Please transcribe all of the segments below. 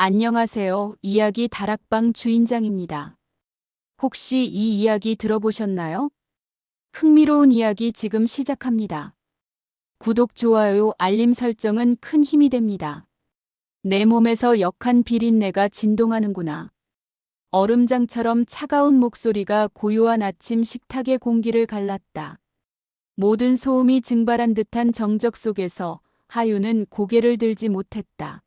안녕하세요. 이야기 다락방 주인장입니다. 혹시 이 이야기 들어보셨나요? 흥미로운 이야기 지금 시작합니다. 구독, 좋아요, 알림 설정은 큰 힘이 됩니다. 내 몸에서 역한 비린내가 진동하는구나. 얼음장처럼 차가운 목소리가 고요한 아침 식탁의 공기를 갈랐다. 모든 소음이 증발한 듯한 정적 속에서 하유는 고개를 들지 못했다.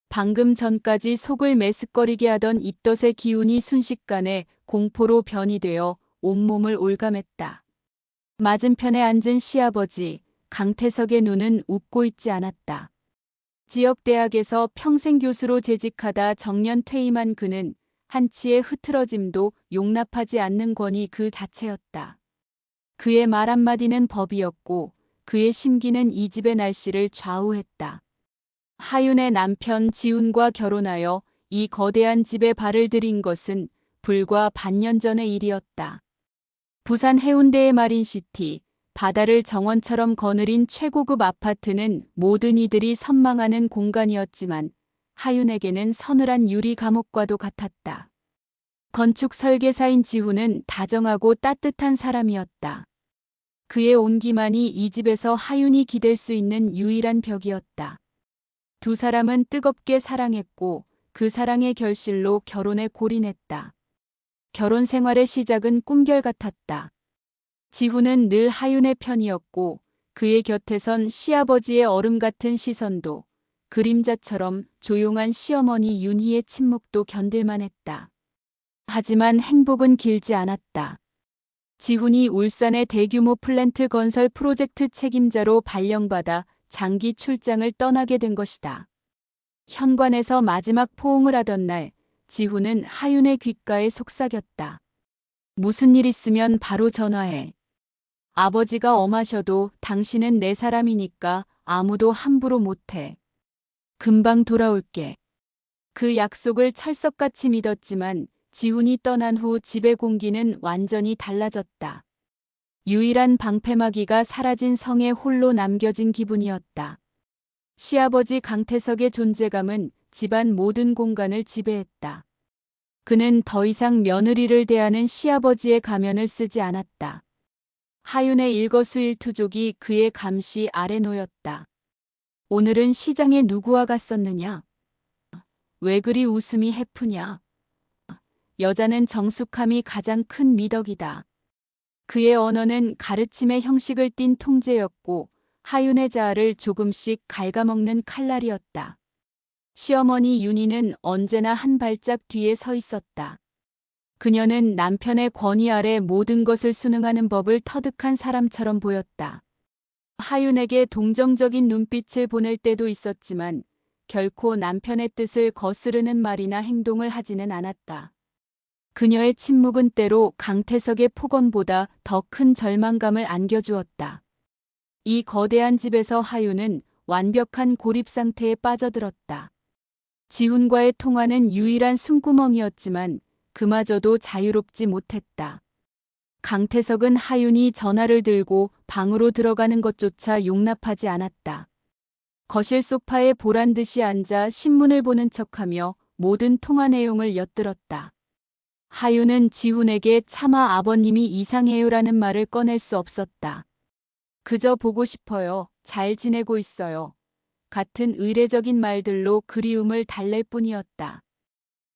방금 전까지 속을 메스꺼리게 하던 입덧의 기운이 순식간에 공포로 변이되어 온몸을 올감했다. 맞은편에 앉은 시아버지 강태석의 눈은 웃고 있지 않았다. 지역대학에서 평생 교수로 재직하다 정년 퇴임한 그는 한치의 흐트러짐도 용납하지 않는 권위 그 자체였다. 그의 말 한마디는 법이었고 그의 심기는 이 집의 날씨를 좌우했다. 하윤의 남편 지훈과 결혼하여 이 거대한 집에 발을 들인 것은 불과 반년 전의 일이었다. 부산 해운대의 마린시티, 바다를 정원처럼 거느린 최고급 아파트는 모든 이들이 선망하는 공간이었지만 하윤에게는 서늘한 유리 감옥과도 같았다. 건축 설계사인 지훈은 다정하고 따뜻한 사람이었다. 그의 온기만이 이 집에서 하윤이 기댈 수 있는 유일한 벽이었다. 두 사람은 뜨겁게 사랑했고 그 사랑의 결실로 결혼에 골인했다. 결혼 생활의 시작은 꿈결 같았다. 지훈은 늘 하윤의 편이었고 그의 곁에선 시아버지의 얼음 같은 시선도 그림자처럼 조용한 시어머니 윤희의 침묵도 견딜만 했다. 하지만 행복은 길지 않았다. 지훈이 울산의 대규모 플랜트 건설 프로젝트 책임자로 발령받아 장기 출장을 떠나게 된 것이다. 현관에서 마지막 포옹을 하던 날, 지훈은 하윤의 귓가에 속삭였다. 무슨 일 있으면 바로 전화해. 아버지가 엄하셔도 당신은 내 사람이니까 아무도 함부로 못해. 금방 돌아올게. 그 약속을 철석같이 믿었지만 지훈이 떠난 후 집의 공기는 완전히 달라졌다. 유일한 방패막이가 사라진 성에 홀로 남겨진 기분이었다. 시아버지 강태석의 존재감은 집안 모든 공간을 지배했다. 그는 더 이상 며느리를 대하는 시아버지의 가면을 쓰지 않았다. 하윤의 일거수일투족이 그의 감시 아래 놓였다. 오늘은 시장에 누구와 갔었느냐? 왜 그리 웃음이 해프냐? 여자는 정숙함이 가장 큰 미덕이다. 그의 언어는 가르침의 형식을 띤 통제였고 하윤의 자아를 조금씩 갉아먹는 칼날이었다. 시어머니 윤희는 언제나 한 발짝 뒤에 서 있었다. 그녀는 남편의 권위 아래 모든 것을 순응하는 법을 터득한 사람처럼 보였다. 하윤에게 동정적인 눈빛을 보낼 때도 있었지만 결코 남편의 뜻을 거스르는 말이나 행동을 하지는 않았다. 그녀의 침묵은 때로 강태석의 폭언보다 더 큰 절망감을 안겨주었다. 이 거대한 집에서 하윤은 완벽한 고립 상태에 빠져들었다. 지훈과의 통화는 유일한 숨구멍이었지만 그마저도 자유롭지 못했다. 강태석은 하윤이 전화를 들고 방으로 들어가는 것조차 용납하지 않았다. 거실 소파에 보란듯이 앉아 신문을 보는 척하며 모든 통화 내용을 엿들었다. 하윤은 지훈에게 차마 아버님이 이상해요라는 말을 꺼낼 수 없었다. 그저 보고 싶어요. 잘 지내고 있어요. 같은 의례적인 말들로 그리움을 달랠 뿐이었다.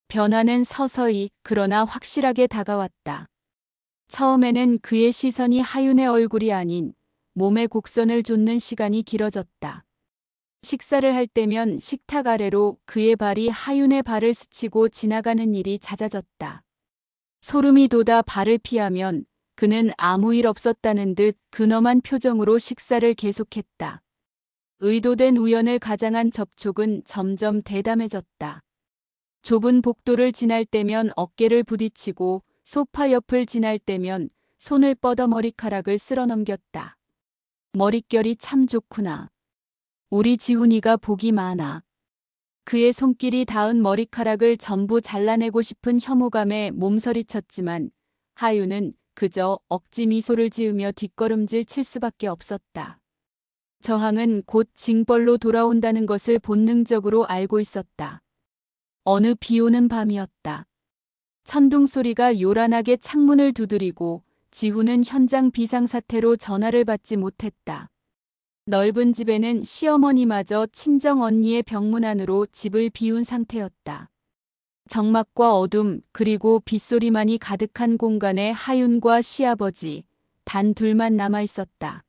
변화는 서서히 그러나 확실하게 다가왔다. 처음에는 그의 시선이 하윤의 얼굴이 아닌 몸의 곡선을 좇는 시간이 길어졌다. 식사를 할 때면 식탁 아래로 그의 발이 하윤의 발을 스치고 지나가는 일이 잦아졌다. 소름이 돋아 발을 피하면 그는 아무 일 없었다는 듯 근엄한 표정으로 식사를 계속했다. 의도된 우연을 가장한 접촉은 점점 대담해졌다. 좁은 복도를 지날 때면 어깨를 부딪히고 소파 옆을 지날 때면 손을 뻗어 머리카락을 쓸어넘겼다. 머릿결이 참 좋구나. 우리 지훈이가 복이 많아. 그의 손길이 닿은 머리카락을 전부 잘라내고 싶은 혐오감에 몸서리쳤지만 하윤은 그저 억지 미소를 지으며 뒷걸음질 칠 수밖에 없었다. 저항은 곧 징벌로 돌아온다는 것을 본능적으로 알고 있었다. 어느 비오는 밤이었다. 천둥 소리가 요란하게 창문을 두드리고 지훈은 현장 비상사태로 전화를 받지 못했다. 넓은 집에는 시어머니마저 친정 언니의 병문 안으로 집을 비운 상태였다. 적막과 어둠 그리고 빗소리만이 가득한 공간에 하윤과 시아버지 단 둘만 남아 있었다.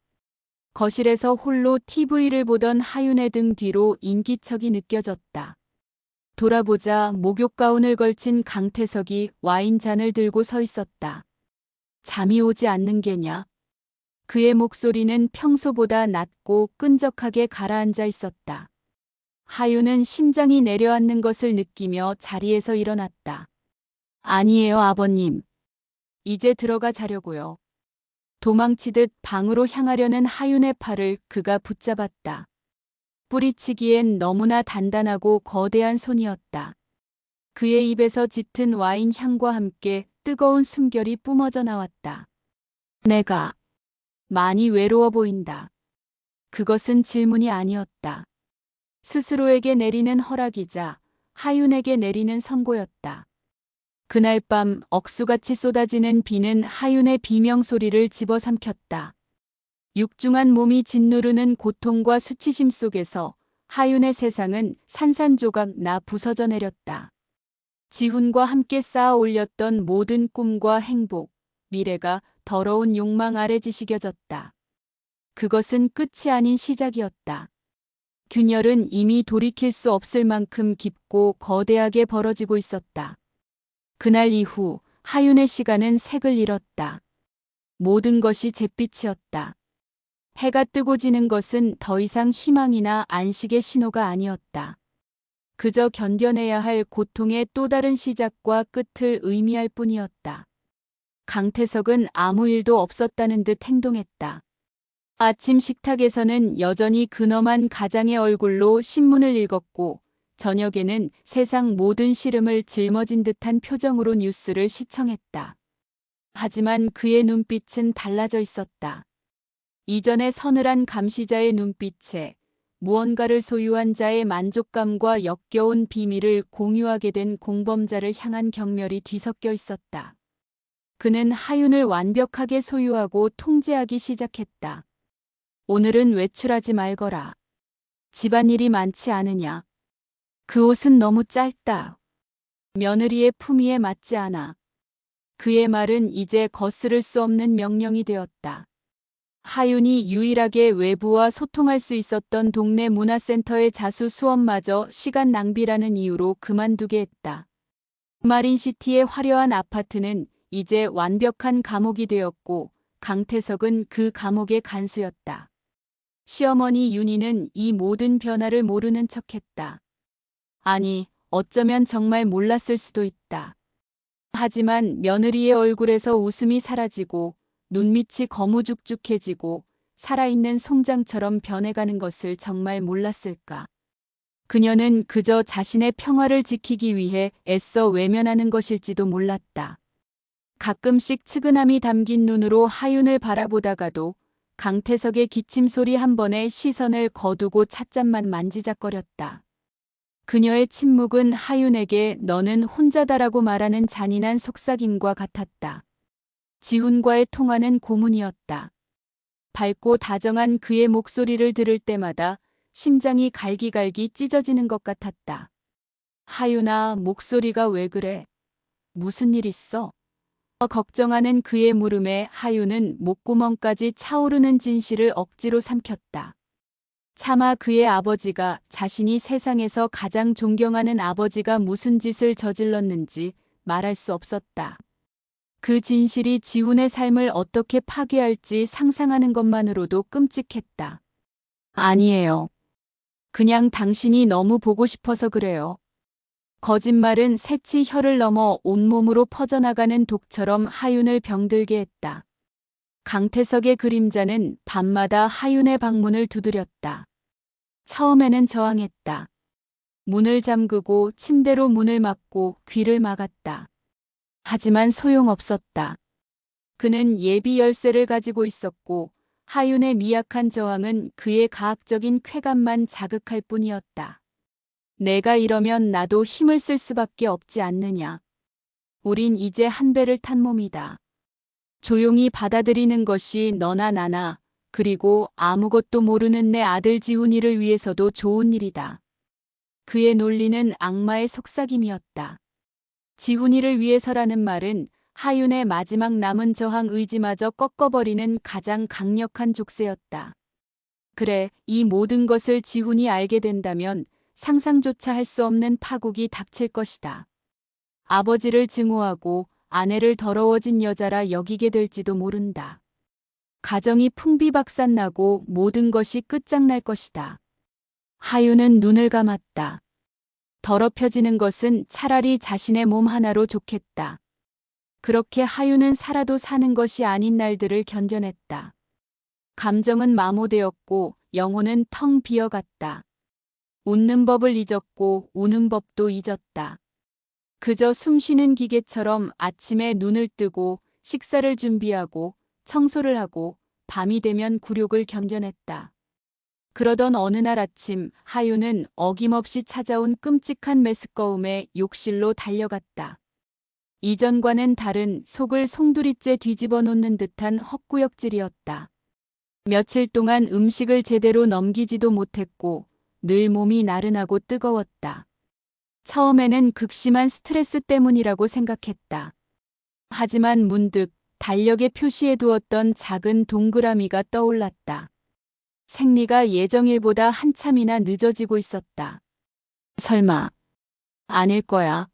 거실에서 홀로 TV를 보던 하윤의 등 뒤로 인기척이 느껴졌다. 돌아보자 목욕 가운을 걸친 강태석이 와인잔을 들고 서 있었다. 잠이 오지 않는 게냐? 그의 목소리는 평소보다 낮고 끈적하게 가라앉아 있었다. 하윤은 심장이 내려앉는 것을 느끼며 자리에서 일어났다. 아니에요, 아버님. 이제 들어가 자려고요. 도망치듯 방으로 향하려는 하윤의 팔을 그가 붙잡았다. 뿌리치기엔 너무나 단단하고 거대한 손이었다. 그의 입에서 짙은 와인 향과 함께 뜨거운 숨결이 뿜어져 나왔다. 내가 많이 외로워 보인다. 그것은 질문이 아니었다. 스스로에게 내리는 허락이자 하윤에게 내리는 선고였다. 그날 밤 억수같이 쏟아지는 비는 하윤의 비명소리를 집어삼켰다. 육중한 몸이 짓누르는 고통과 수치심 속에서 하윤의 세상은 산산조각 나 부서져 내렸다. 지훈과 함께 쌓아 올렸던 모든 꿈과 행복, 미래가 더러운 욕망 아래 지식여졌다. 그것은 끝이 아닌 시작이었다. 균열은 이미 돌이킬 수 없을 만큼 깊고 거대하게 벌어지고 있었다. 그날 이후 하윤의 시간은 색을 잃었다. 모든 것이 잿빛이었다. 해가 뜨고 지는 것은 더 이상 희망이나 안식의 신호가 아니었다. 그저 견뎌내야 할 고통의 또 다른 시작과 끝을 의미할 뿐이었다. 강태석은 아무 일도 없었다는 듯 행동했다. 아침 식탁에서는 여전히 근엄한 가장의 얼굴로 신문을 읽었고 저녁에는 세상 모든 시름을 짊어진 듯한 표정으로 뉴스를 시청했다. 하지만 그의 눈빛은 달라져 있었다. 이전의 서늘한 감시자의 눈빛에 무언가를 소유한 자의 만족감과 역겨운 비밀을 공유하게 된 공범자를 향한 경멸이 뒤섞여 있었다. 그는 하윤을 완벽하게 소유하고 통제하기 시작했다. 오늘은 외출하지 말거라. 집안일이 많지 않으냐. 그 옷은 너무 짧다. 며느리의 품위에 맞지 않아. 그의 말은 이제 거스를 수 없는 명령이 되었다. 하윤이 유일하게 외부와 소통할 수 있었던 동네 문화센터의 자수 수업마저 시간 낭비라는 이유로 그만두게 했다. 마린시티의 화려한 아파트는 이제 완벽한 감옥이 되었고 강태석은 그 감옥의 간수였다. 시어머니 윤희는 이 모든 변화를 모르는 척했다. 아니, 어쩌면 정말 몰랐을 수도 있다. 하지만 며느리의 얼굴에서 웃음이 사라지고 눈밑이 거무죽죽해지고 살아있는 송장처럼 변해가는 것을 정말 몰랐을까. 그녀는 그저 자신의 평화를 지키기 위해 애써 외면하는 것일지도 몰랐다. 가끔씩 측은함이 담긴 눈으로 하윤을 바라보다가도 강태석의 기침소리 한 번에 시선을 거두고 찻잔만 만지작거렸다. 그녀의 침묵은 하윤에게 너는 혼자다라고 말하는 잔인한 속삭임과 같았다. 지훈과의 통화는 고문이었다. 밝고 다정한 그의 목소리를 들을 때마다 심장이 갈기갈기 찢어지는 것 같았다. 하윤아, 목소리가 왜 그래? 무슨 일 있어? 걱정하는 그의 물음에 하윤은 목구멍까지 차오르는 진실을 억지로 삼켰다. 차마 그의 아버지가 자신이 세상에서 가장 존경하는 아버지가 무슨 짓을 저질렀는지 말할 수 없었다. 그 진실이 지훈의 삶을 어떻게 파괴할지 상상하는 것만으로도 끔찍했다. 아니에요. 그냥 당신이 너무 보고 싶어서 그래요. 거짓말은 새치 혀를 넘어 온몸으로 퍼져나가는 독처럼 하윤을 병들게 했다. 강태석의 그림자는 밤마다 하윤의 방문을 두드렸다. 처음에는 저항했다. 문을 잠그고 침대로 문을 막고 귀를 막았다. 하지만 소용없었다. 그는 예비 열쇠를 가지고 있었고 하윤의 미약한 저항은 그의 가학적인 쾌감만 자극할 뿐이었다. 내가 이러면 나도 힘을 쓸 수밖에 없지 않느냐. 우린 이제 한 배를 탄 몸이다. 조용히 받아들이는 것이 너나 나나, 그리고 아무것도 모르는 내 아들 지훈이를 위해서도 좋은 일이다. 그의 논리는 악마의 속삭임이었다. 지훈이를 위해서라는 말은 하윤의 마지막 남은 저항 의지마저 꺾어버리는 가장 강력한 족쇄였다. 그래, 이 모든 것을 지훈이 알게 된다면 상상조차 할 수 없는 파국이 닥칠 것이다. 아버지를 증오하고 아내를 더러워진 여자라 여기게 될지도 모른다. 가정이 풍비박산나고 모든 것이 끝장날 것이다. 하윤은 눈을 감았다. 더럽혀지는 것은 차라리 자신의 몸 하나로 좋겠다. 그렇게 하윤은 살아도 사는 것이 아닌 날들을 견뎌냈다. 감정은 마모되었고 영혼은 텅 비어갔다. 웃는 법을 잊었고 우는 법도 잊었다. 그저 숨쉬는 기계처럼 아침에 눈을 뜨고 식사를 준비하고 청소를 하고 밤이 되면 굴욕을 견뎌냈다. 그러던 어느 날 아침 하윤은 어김없이 찾아온 끔찍한 메스꺼움에 욕실로 달려갔다. 이전과는 다른 속을 송두리째 뒤집어 놓는 듯한 헛구역질이었다. 며칠 동안 음식을 제대로 넘기지도 못했고 늘 몸이 나른하고 뜨거웠다. 처음에는 극심한 스트레스 때문이라고 생각했다. 하지만 문득 달력에 표시해 두었던 작은 동그라미가 떠올랐다. 생리가 예정일보다 한참이나 늦어지고 있었다. 설마 아닐 거야.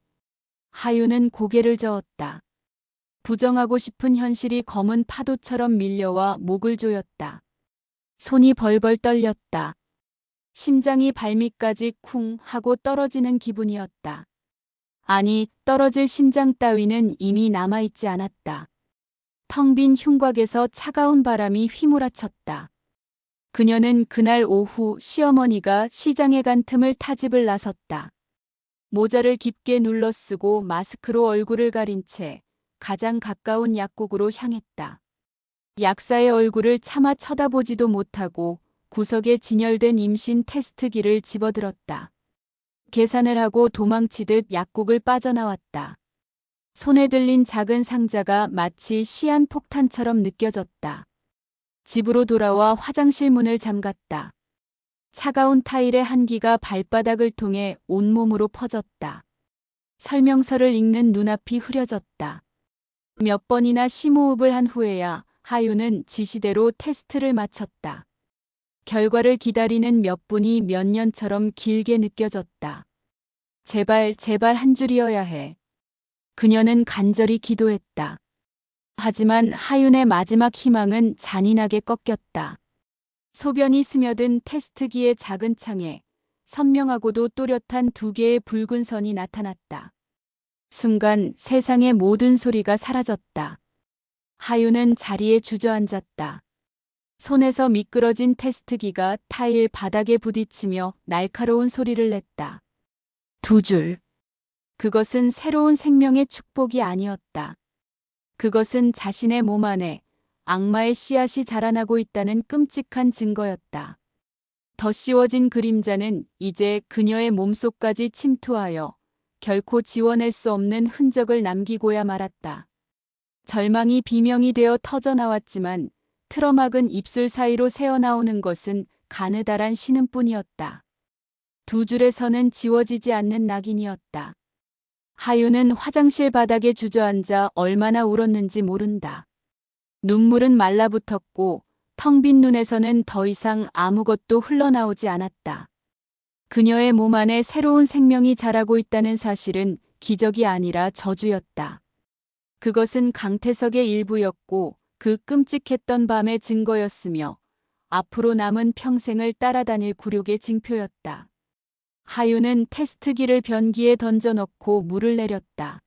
하윤은 고개를 저었다. 부정하고 싶은 현실이 검은 파도처럼 밀려와 목을 조였다. 손이 벌벌 떨렸다. 심장이 발밑까지 쿵 하고 떨어지는 기분이었다. 아니, 떨어질 심장 따위는 이미 남아있지 않았다. 텅 빈 흉곽에서 차가운 바람이 휘몰아쳤다. 그녀는 그날 오후 시어머니가 시장에 간 틈을 타집을 나섰다. 모자를 깊게 눌러쓰고 마스크로 얼굴을 가린 채 가장 가까운 약국으로 향했다. 약사의 얼굴을 차마 쳐다보지도 못하고 구석에 진열된 임신 테스트기를 집어들었다. 계산을 하고 도망치듯 약국을 빠져나왔다. 손에 들린 작은 상자가 마치 시한폭탄처럼 느껴졌다. 집으로 돌아와 화장실 문을 잠갔다. 차가운 타일의 한기가 발바닥을 통해 온몸으로 퍼졌다. 설명서를 읽는 눈앞이 흐려졌다. 몇 번이나 심호흡을 한 후에야 하윤은 지시대로 테스트를 마쳤다. 결과를 기다리는 몇 분이 몇 년처럼 길게 느껴졌다. 제발, 제발 한 줄이어야 해. 그녀는 간절히 기도했다. 하지만 하윤의 마지막 희망은 잔인하게 꺾였다. 소변이 스며든 테스트기의 작은 창에 선명하고도 또렷한 두 개의 붉은 선이 나타났다. 순간 세상의 모든 소리가 사라졌다. 하윤은 자리에 주저앉았다. 손에서 미끄러진 테스트기가 타일 바닥에 부딪히며 날카로운 소리를 냈다. 두 줄. 그것은 새로운 생명의 축복이 아니었다. 그것은 자신의 몸 안에 악마의 씨앗이 자라나고 있다는 끔찍한 증거였다. 더 씌워진 그림자는 이제 그녀의 몸속까지 침투하여 결코 지워낼 수 없는 흔적을 남기고야 말았다. 절망이 비명이 되어 터져나왔지만 틀어막은 입술 사이로 새어나오는 것은 가느다란 신음뿐이었다. 두 줄의 선은 지워지지 않는 낙인이었다. 하윤은 화장실 바닥에 주저앉아 얼마나 울었는지 모른다. 눈물은 말라붙었고 텅 빈 눈에서는 더 이상 아무것도 흘러나오지 않았다. 그녀의 몸 안에 새로운 생명이 자라고 있다는 사실은 기적이 아니라 저주였다. 그것은 강태석의 일부였고 그 끔찍했던 밤의 증거였으며 앞으로 남은 평생을 따라다닐 굴욕의 징표였다. 하윤은 테스트기를 변기에 던져넣고 물을 내렸다.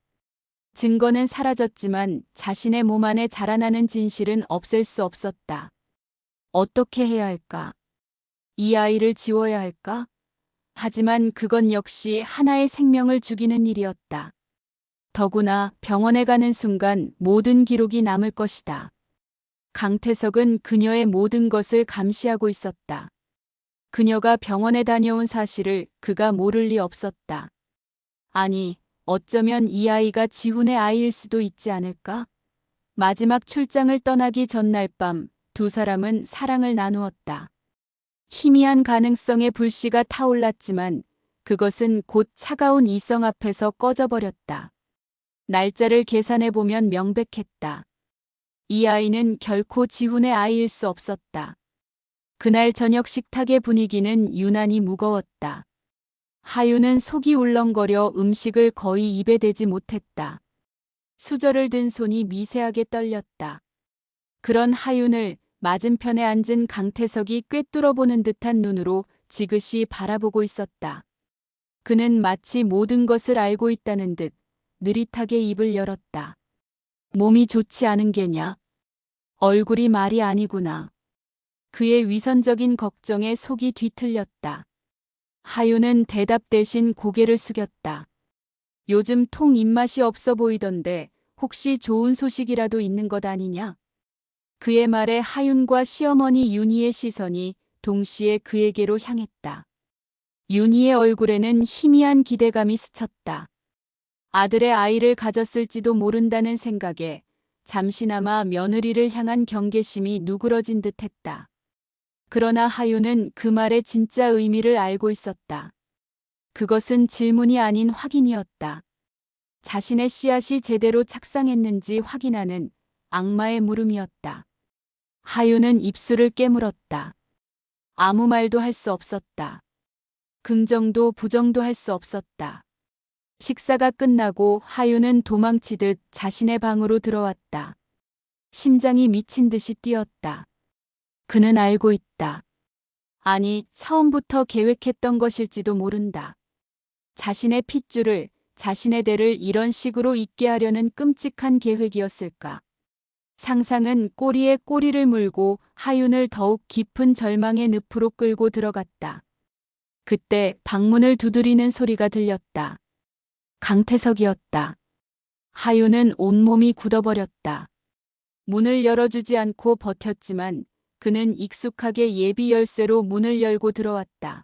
증거는 사라졌지만 자신의 몸 안에 자라나는 진실은 없앨 수 없었다. 어떻게 해야 할까? 이 아이를 지워야 할까? 하지만 그건 역시 하나의 생명을 죽이는 일이었다. 더구나 병원에 가는 순간 모든 기록이 남을 것이다. 강태석은 그녀의 모든 것을 감시하고 있었다. 그녀가 병원에 다녀온 사실을 그가 모를 리 없었다. 아니, 어쩌면 이 아이가 지훈의 아이일 수도 있지 않을까? 마지막 출장을 떠나기 전날 밤 두 사람은 사랑을 나누었다. 희미한 가능성의 불씨가 타올랐지만 그것은 곧 차가운 이성 앞에서 꺼져버렸다. 날짜를 계산해보면 명백했다. 이 아이는 결코 지훈의 아이일 수 없었다. 그날 저녁 식탁의 분위기는 유난히 무거웠다. 하윤은 속이 울렁거려 음식을 거의 입에 대지 못했다. 수저를 든 손이 미세하게 떨렸다. 그런 하윤을 맞은편에 앉은 강태석이 꿰뚫어보는 듯한 눈으로 지그시 바라보고 있었다. 그는 마치 모든 것을 알고 있다는 듯 느릿하게 입을 열었다. 몸이 좋지 않은 게냐? 얼굴이 말이 아니구나. 그의 위선적인 걱정에 속이 뒤틀렸다. 하윤은 대답 대신 고개를 숙였다. 요즘 통 입맛이 없어 보이던데 혹시 좋은 소식이라도 있는 것 아니냐? 그의 말에 하윤과 시어머니 윤희의 시선이 동시에 그에게로 향했다. 윤희의 얼굴에는 희미한 기대감이 스쳤다. 아들의 아이를 가졌을지도 모른다는 생각에 잠시나마 며느리를 향한 경계심이 누그러진 듯했다. 그러나 하윤은 그 말의 진짜 의미를 알고 있었다. 그것은 질문이 아닌 확인이었다. 자신의 씨앗이 제대로 착상했는지 확인하는 악마의 물음이었다. 하윤은 입술을 깨물었다. 아무 말도 할 수 없었다. 긍정도 부정도 할 수 없었다. 식사가 끝나고 하윤은 도망치듯 자신의 방으로 들어왔다. 심장이 미친 듯이 뛰었다. 그는 알고 있다. 아니, 처음부터 계획했던 것일지도 모른다. 자신의 핏줄을, 자신의 대를 이런 식으로 잊게 하려는 끔찍한 계획이었을까? 상상은 꼬리에 꼬리를 물고 하윤을 더욱 깊은 절망의 늪으로 끌고 들어갔다. 그때 방문을 두드리는 소리가 들렸다. 강태석이었다. 하윤은 온몸이 굳어버렸다. 문을 열어주지 않고 버텼지만 그는 익숙하게 예비 열쇠로 문을 열고 들어왔다.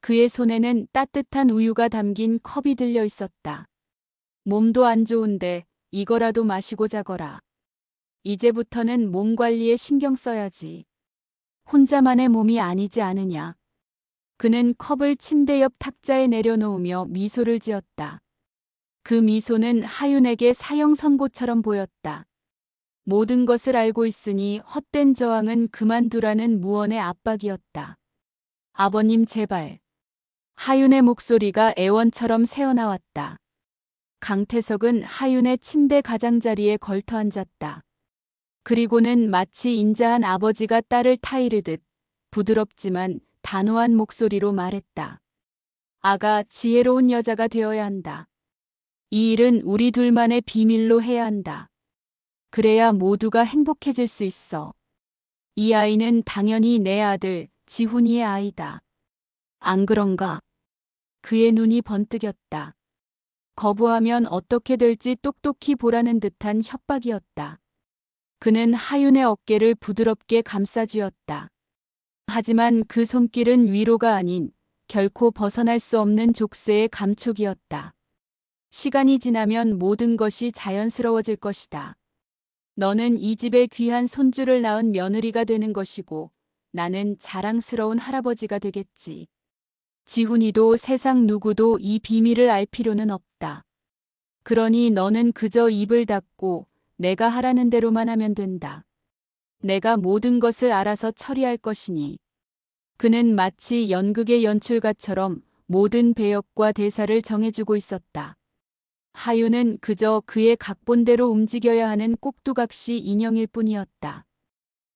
그의 손에는 따뜻한 우유가 담긴 컵이 들려 있었다. 몸도 안 좋은데 이거라도 마시고 자거라. 이제부터는 몸 관리에 신경 써야지. 혼자만의 몸이 아니지 않으냐. 그는 컵을 침대 옆 탁자에 내려놓으며 미소를 지었다. 그 미소는 하윤에게 사형 선고처럼 보였다. 모든 것을 알고 있으니 헛된 저항은 그만두라는 무언의 압박이었다. 아버님 제발. 하윤의 목소리가 애원처럼 새어나왔다. 강태석은 하윤의 침대 가장자리에 걸터 앉았다. 그리고는 마치 인자한 아버지가 딸을 타이르듯 부드럽지만 단호한 목소리로 말했다. 아가 지혜로운 여자가 되어야 한다. 이 일은 우리 둘만의 비밀로 해야 한다. 그래야 모두가 행복해질 수 있어. 이 아이는 당연히 내 아들 지훈이의 아이다. 안 그런가? 그의 눈이 번뜩였다. 거부하면 어떻게 될지 똑똑히 보라는 듯한 협박이었다. 그는 하윤의 어깨를 부드럽게 감싸쥐었다. 하지만 그 손길은 위로가 아닌 결코 벗어날 수 없는 족쇄의 감촉이었다. 시간이 지나면 모든 것이 자연스러워질 것이다. 너는 이 집의 귀한 손주를 낳은 며느리가 되는 것이고 나는 자랑스러운 할아버지가 되겠지. 지훈이도 세상 누구도 이 비밀을 알 필요는 없다. 그러니 너는 그저 입을 닫고 내가 하라는 대로만 하면 된다. 내가 모든 것을 알아서 처리할 것이니. 그는 마치 연극의 연출가처럼 모든 배역과 대사를 정해주고 있었다. 하윤은 그저 그의 각본대로 움직여야 하는 꼭두각시 인형일 뿐이었다.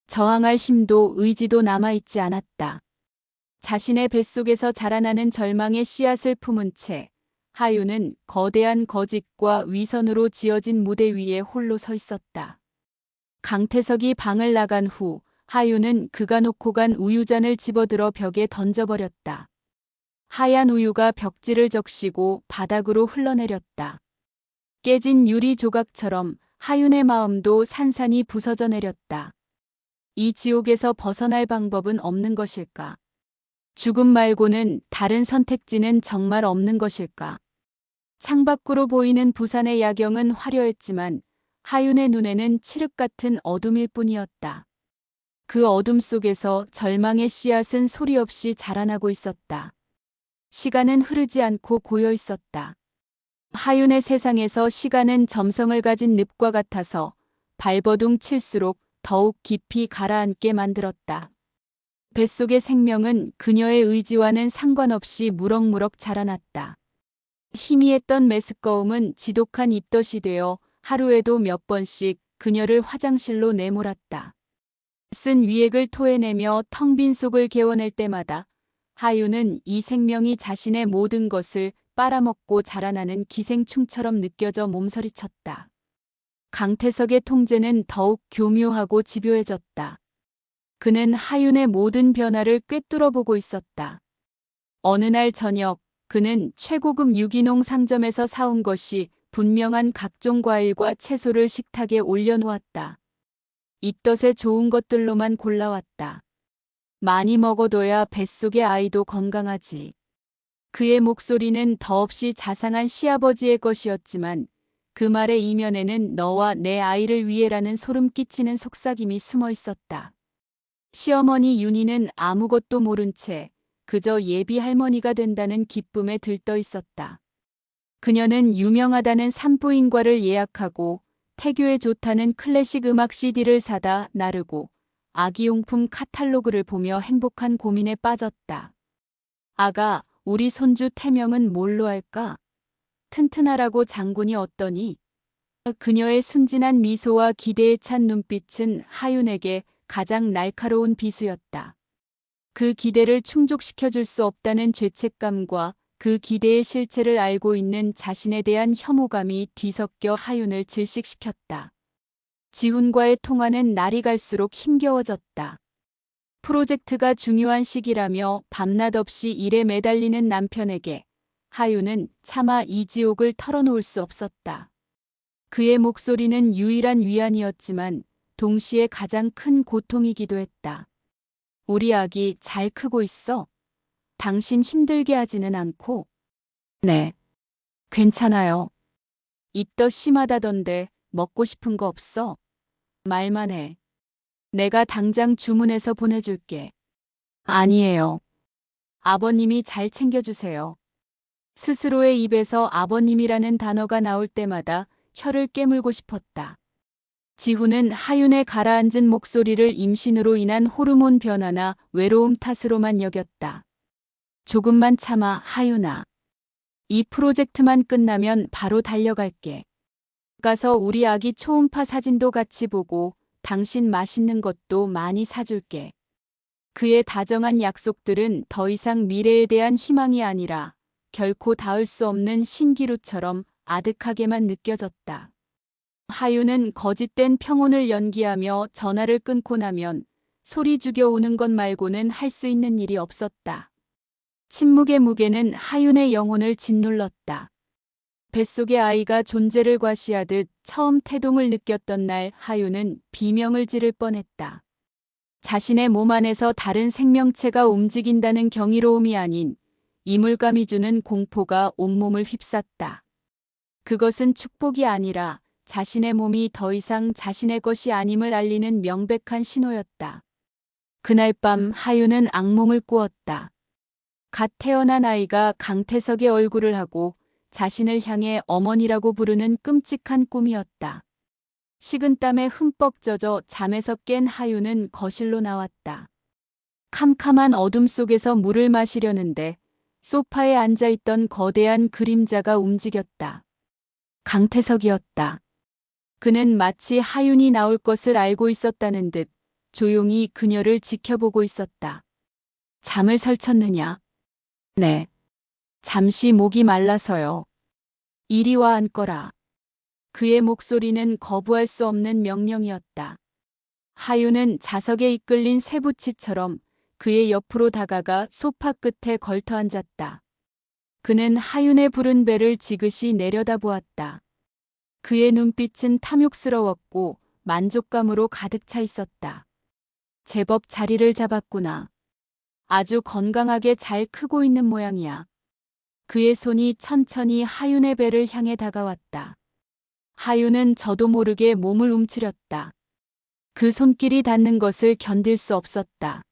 저항할 힘도 의지도 남아있지 않았다. 자신의 뱃속에서 자라나는 절망의 씨앗을 품은 채 하윤은 거대한 거짓과 위선으로 지어진 무대 위에 홀로 서 있었다. 강태석이 방을 나간 후 하윤은 그가 놓고 간 우유잔을 집어들어 벽에 던져버렸다. 하얀 우유가 벽지를 적시고 바닥으로 흘러내렸다. 깨진 유리 조각처럼 하윤의 마음도 산산이 부서져 내렸다. 이 지옥에서 벗어날 방법은 없는 것일까? 죽음 말고는 다른 선택지는 정말 없는 것일까? 창밖으로 보이는 부산의 야경은 화려했지만 하윤의 눈에는 칠흑 같은 어둠일 뿐이었다. 그 어둠 속에서 절망의 씨앗은 소리 없이 자라나고 있었다. 시간은 흐르지 않고 고여 있었다. 하윤의 세상에서 시간은 점성을 가진 늪과 같아서 발버둥 칠수록 더욱 깊이 가라앉게 만들었다. 뱃속의 생명은 그녀의 의지와는 상관없이 무럭무럭 자라났다. 희미했던 메스꺼움은 지독한 입덧이 되어 하루에도 몇 번씩 그녀를 화장실로 내몰았다. 쓴 위액을 토해내며 텅 빈 속을 개워낼 때마다 하윤은 이 생명이 자신의 모든 것을 빨아먹고 자라나는 기생충처럼 느껴져 몸서리쳤다. 강태석의 통제는 더욱 교묘하고 집요해졌다. 그는 하윤의 모든 변화를 꿰뚫어 보고 있었다. 어느 날 저녁 그는 최고급 유기농 상점에서 사온 것이 분명한 각종 과일과 채소를 식탁에 올려놓았다. 입덧에 좋은 것들로만 골라왔다. 많이 먹어둬야 뱃속의 아이도 건강하지. 그의 목소리는 더없이 자상한 시아버지의 것이었지만 그 말의 이면에는 너와 내 아이를 위해라는 소름 끼치는 속삭임이 숨어 있었다. 시어머니 윤희는 아무것도 모른 채 그저 예비 할머니가 된다는 기쁨에 들떠 있었다. 그녀는 유명하다는 산부인과를 예약하고 태교에 좋다는 클래식 음악 CD를 사다 나르고 아기용품 카탈로그를 보며 행복한 고민에 빠졌다. 아가, 우리 손주 태명은 뭘로 할까? 튼튼하라고 장군이 어떠니? 그녀의 순진한 미소와 기대에 찬 눈빛은 하윤에게 가장 날카로운 비수였다. 그 기대를 충족시켜줄 수 없다는 죄책감과 그 기대의 실체를 알고 있는 자신에 대한 혐오감이 뒤섞여 하윤을 질식시켰다. 지훈과의 통화는 날이 갈수록 힘겨워졌다. 프로젝트가 중요한 시기라며 밤낮 없이 일에 매달리는 남편에게 하윤은 차마 이 지옥을 털어놓을 수 없었다. 그의 목소리는 유일한 위안이었지만 동시에 가장 큰 고통이기도 했다. 우리 아기 잘 크고 있어? 당신 힘들게 하지는 않고? 네, 괜찮아요. 입덧 심하다던데 먹고 싶은 거 없어? 말만 해. 내가 당장 주문해서 보내줄게. 아니에요. 아버님이 잘 챙겨주세요. 스스로의 입에서 아버님이라는 단어가 나올 때마다 혀를 깨물고 싶었다. 지훈은 하윤의 가라앉은 목소리를 임신으로 인한 호르몬 변화나 외로움 탓으로만 여겼다. 조금만 참아, 하윤아. 이 프로젝트만 끝나면 바로 달려갈게. 가서 우리 아기 초음파 사진도 같이 보고 당신 맛있는 것도 많이 사줄게. 그의 다정한 약속들은 더 이상 미래에 대한 희망이 아니라 결코 닿을 수 없는 신기루처럼 아득하게만 느껴졌다. 하윤은 거짓된 평온을 연기하며 전화를 끊고 나면 소리 죽여 우는 것 말고는 할 수 있는 일이 없었다. 침묵의 무게는 하윤의 영혼을 짓눌렀다. 뱃속의 아이가 존재를 과시하듯 처음 태동을 느꼈던 날 하윤은 비명을 지를 뻔했다. 자신의 몸 안에서 다른 생명체가 움직인다는 경이로움이 아닌 이물감이 주는 공포가 온몸을 휩쌌다. 그것은 축복이 아니라 자신의 몸이 더 이상 자신의 것이 아님을 알리는 명백한 신호였다. 그날 밤 하윤은 악몽을 꾸었다. 갓 태어난 아이가 강태석의 얼굴을 하고 자신을 향해 어머니라고 부르는 끔찍한 꿈이었다. 식은땀에 흠뻑 젖어 잠에서 깬 하윤은 거실로 나왔다. 캄캄한 어둠 속에서 물을 마시려는데 소파에 앉아있던 거대한 그림자가 움직였다. 강태석이었다. 그는 마치 하윤이 나올 것을 알고 있었다는 듯 조용히 그녀를 지켜보고 있었다. 잠을 설쳤느냐? 네. 잠시 목이 말라서요. 이리 와 앉거라. 그의 목소리는 거부할 수 없는 명령이었다. 하윤은 자석에 이끌린 쇠붙이처럼 그의 옆으로 다가가 소파 끝에 걸터 앉았다. 그는 하윤의 부른 배를 지그시 내려다보았다. 그의 눈빛은 탐욕스러웠고 만족감으로 가득 차 있었다. 제법 자리를 잡았구나. 아주 건강하게 잘 크고 있는 모양이야. 그의 손이 천천히 하윤의 배를 향해 다가왔다. 하윤은 저도 모르게 몸을 움츠렸다. 그 손길이 닿는 것을 견딜 수 없었다.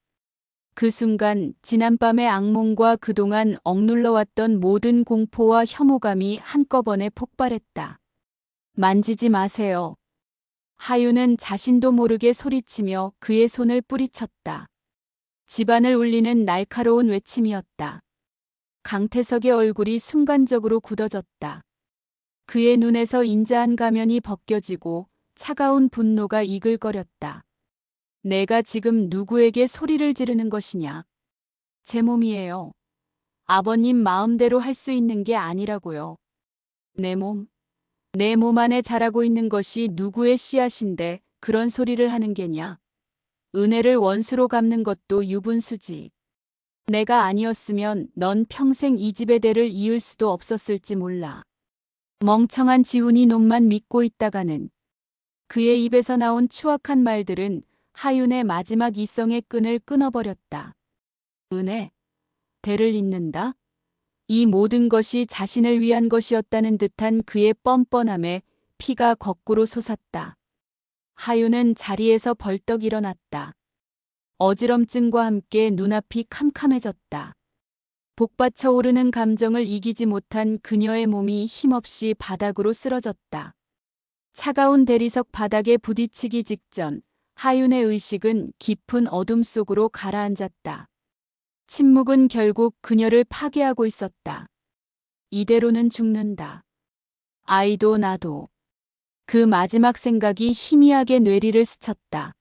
그 순간 지난밤의 악몽과 그동안 억눌러왔던 모든 공포와 혐오감이 한꺼번에 폭발했다. 만지지 마세요. 하윤은 자신도 모르게 소리치며 그의 손을 뿌리쳤다. 집안을 울리는 날카로운 외침이었다. 강태석의 얼굴이 순간적으로 굳어졌다. 그의 눈에서 인자한 가면이 벗겨지고 차가운 분노가 이글거렸다. 내가 지금 누구에게 소리를 지르는 것이냐? 제 몸이에요. 아버님 마음대로 할 수 있는 게 아니라고요. 내 몸 안에 자라고 있는 것이 누구의 씨앗인데 그런 소리를 하는 게냐? 은혜를 원수로 갚는 것도 유분수지. 내가 아니었으면 넌 평생 이 집의 대를 이을 수도 없었을지 몰라. 멍청한 지훈이 놈만 믿고 있다가는. 그의 입에서 나온 추악한 말들은 하윤의 마지막 이성의 끈을 끊어버렸다. 은혜? 대를 잇는다? 이 모든 것이 자신을 위한 것이었다는 듯한 그의 뻔뻔함에 피가 거꾸로 솟았다. 하윤은 자리에서 벌떡 일어났다. 어지럼증과 함께 눈앞이 캄캄해졌다. 복받쳐 오르는 감정을 이기지 못한 그녀의 몸이 힘없이 바닥으로 쓰러졌다. 차가운 대리석 바닥에 부딪히기 직전 하윤의 의식은 깊은 어둠 속으로 가라앉았다. 침묵은 결국 그녀를 파괴하고 있었다. 이대로는 죽는다. 아이도 나도. 그 마지막 생각이 희미하게 뇌리를 스쳤다.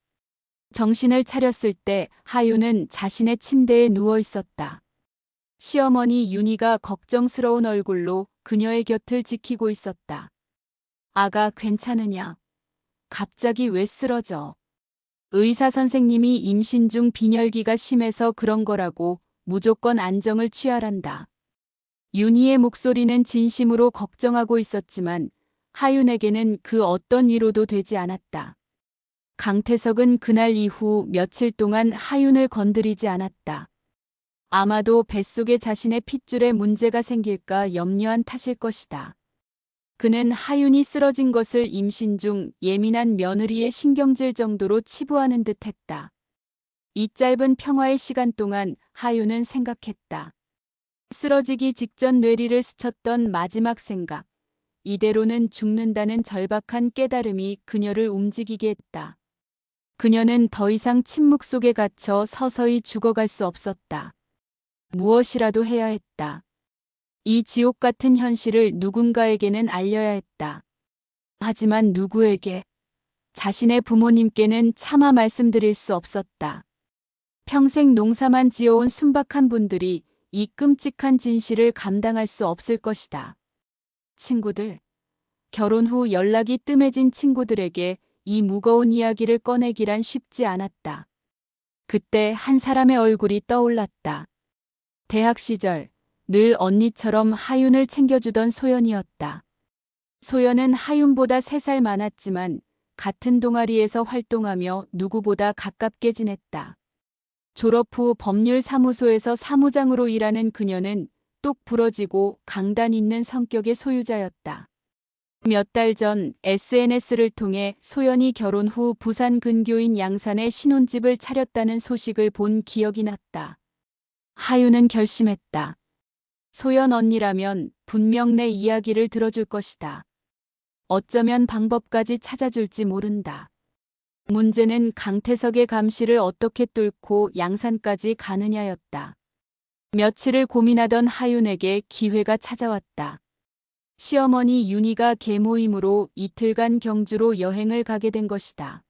정신을 차렸을 때 하윤은 자신의 침대에 누워 있었다. 시어머니 윤희가 걱정스러운 얼굴로 그녀의 곁을 지키고 있었다. 아가 괜찮으냐? 갑자기 왜 쓰러져? 의사 선생님이 임신 중 빈혈기가 심해서 그런 거라고 무조건 안정을 취하란다. 윤희의 목소리는 진심으로 걱정하고 있었지만 하윤에게는 그 어떤 위로도 되지 않았다. 강태석은 그날 이후 며칠 동안 하윤을 건드리지 않았다. 아마도 뱃속에 자신의 핏줄에 문제가 생길까 염려한 탓일 것이다. 그는 하윤이 쓰러진 것을 임신 중 예민한 며느리의 신경질 정도로 치부하는 듯했다. 이 짧은 평화의 시간 동안 하윤은 생각했다. 쓰러지기 직전 뇌리를 스쳤던 마지막 생각. 이대로는 죽는다는 절박한 깨달음이 그녀를 움직이게 했다. 그녀는 더 이상 침묵 속에 갇혀 서서히 죽어갈 수 없었다. 무엇이라도 해야 했다. 이 지옥 같은 현실을 누군가에게는 알려야 했다. 하지만 누구에게? 자신의 부모님께는 차마 말씀드릴 수 없었다. 평생 농사만 지어온 순박한 분들이 이 끔찍한 진실을 감당할 수 없을 것이다. 친구들, 결혼 후 연락이 뜸해진 친구들에게 이 무거운 이야기를 꺼내기란 쉽지 않았다. 그때 한 사람의 얼굴이 떠올랐다. 대학 시절 늘 언니처럼 하윤을 챙겨주던 소연이었다. 소연은 하윤보다 3살 많았지만 같은 동아리에서 활동하며 누구보다 가깝게 지냈다. 졸업 후 법률사무소에서 사무장으로 일하는 그녀는 똑 부러지고 강단 있는 성격의 소유자였다. 몇 달 전 SNS를 통해 소연이 결혼 후 부산 근교인 양산에 신혼집을 차렸다는 소식을 본 기억이 났다. 하윤은 결심했다. 소연 언니라면 분명 내 이야기를 들어줄 것이다. 어쩌면 방법까지 찾아줄지 모른다. 문제는 강태석의 감시를 어떻게 뚫고 양산까지 가느냐였다. 며칠을 고민하던 하윤에게 기회가 찾아왔다. 시어머니 윤희가 계모임으로 이틀간 경주로 여행을 가게 된 것이다.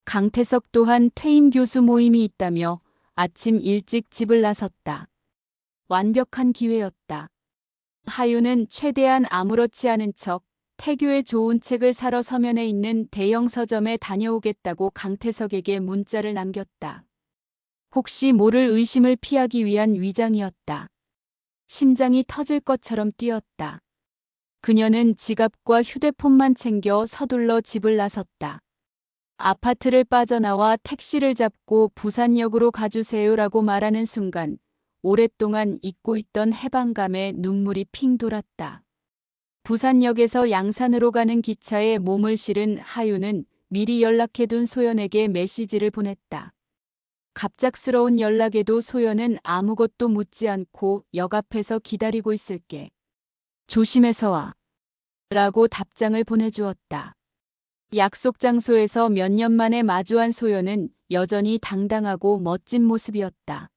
강태석 또한 퇴임 교수 모임이 있다며 아침 일찍 집을 나섰다. 완벽한 기회였다. 하윤은 최대한 아무렇지 않은 척 태교의 좋은 책을 사러 서면에 있는 대형 서점에 다녀오겠다고 강태석에게 문자를 남겼다. 혹시 모를 의심을 피하기 위한 위장이었다. 심장이 터질 것처럼 뛰었다. 그녀는 지갑과 휴대폰만 챙겨 서둘러 집을 나섰다. 아파트를 빠져나와 택시를 잡고 부산역으로 가주세요라고 말하는 순간 오랫동안 잊고 있던 해방감에 눈물이 핑 돌았다. 부산역에서 양산으로 가는 기차에 몸을 실은 하윤은 미리 연락해둔 소연에게 메시지를 보냈다. 갑작스러운 연락에도 소연은 아무것도 묻지 않고 역 앞에서 기다리고 있을게. 조심해서 와. 라고 답장을 보내주었다. 약속 장소에서 몇 년 만에 마주한 소연은 여전히 당당하고 멋진 모습이었다.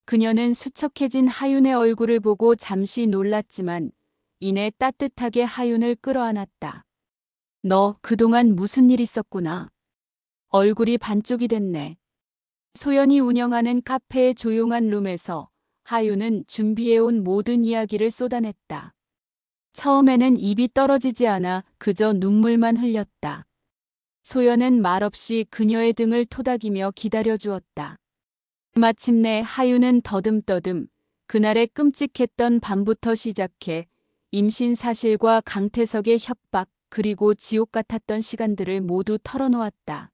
그녀는 수척해진 하윤의 얼굴을 보고 잠시 놀랐지만 이내 따뜻하게 하윤을 끌어안았다. 너 그동안 무슨 일 있었구나. 얼굴이 반쪽이 됐네. 소연이 운영하는 카페의 조용한 룸에서 하윤은 준비해온 모든 이야기를 쏟아냈다. 처음에는 입이 떨어지지 않아 그저 눈물만 흘렸다. 소연은 말없이 그녀의 등을 토닥이며 기다려주었다. 마침내 하윤은 더듬더듬 그날의 끔찍했던 밤부터 시작해 임신 사실과 강태석의 협박 그리고 지옥 같았던 시간들을 모두 털어놓았다.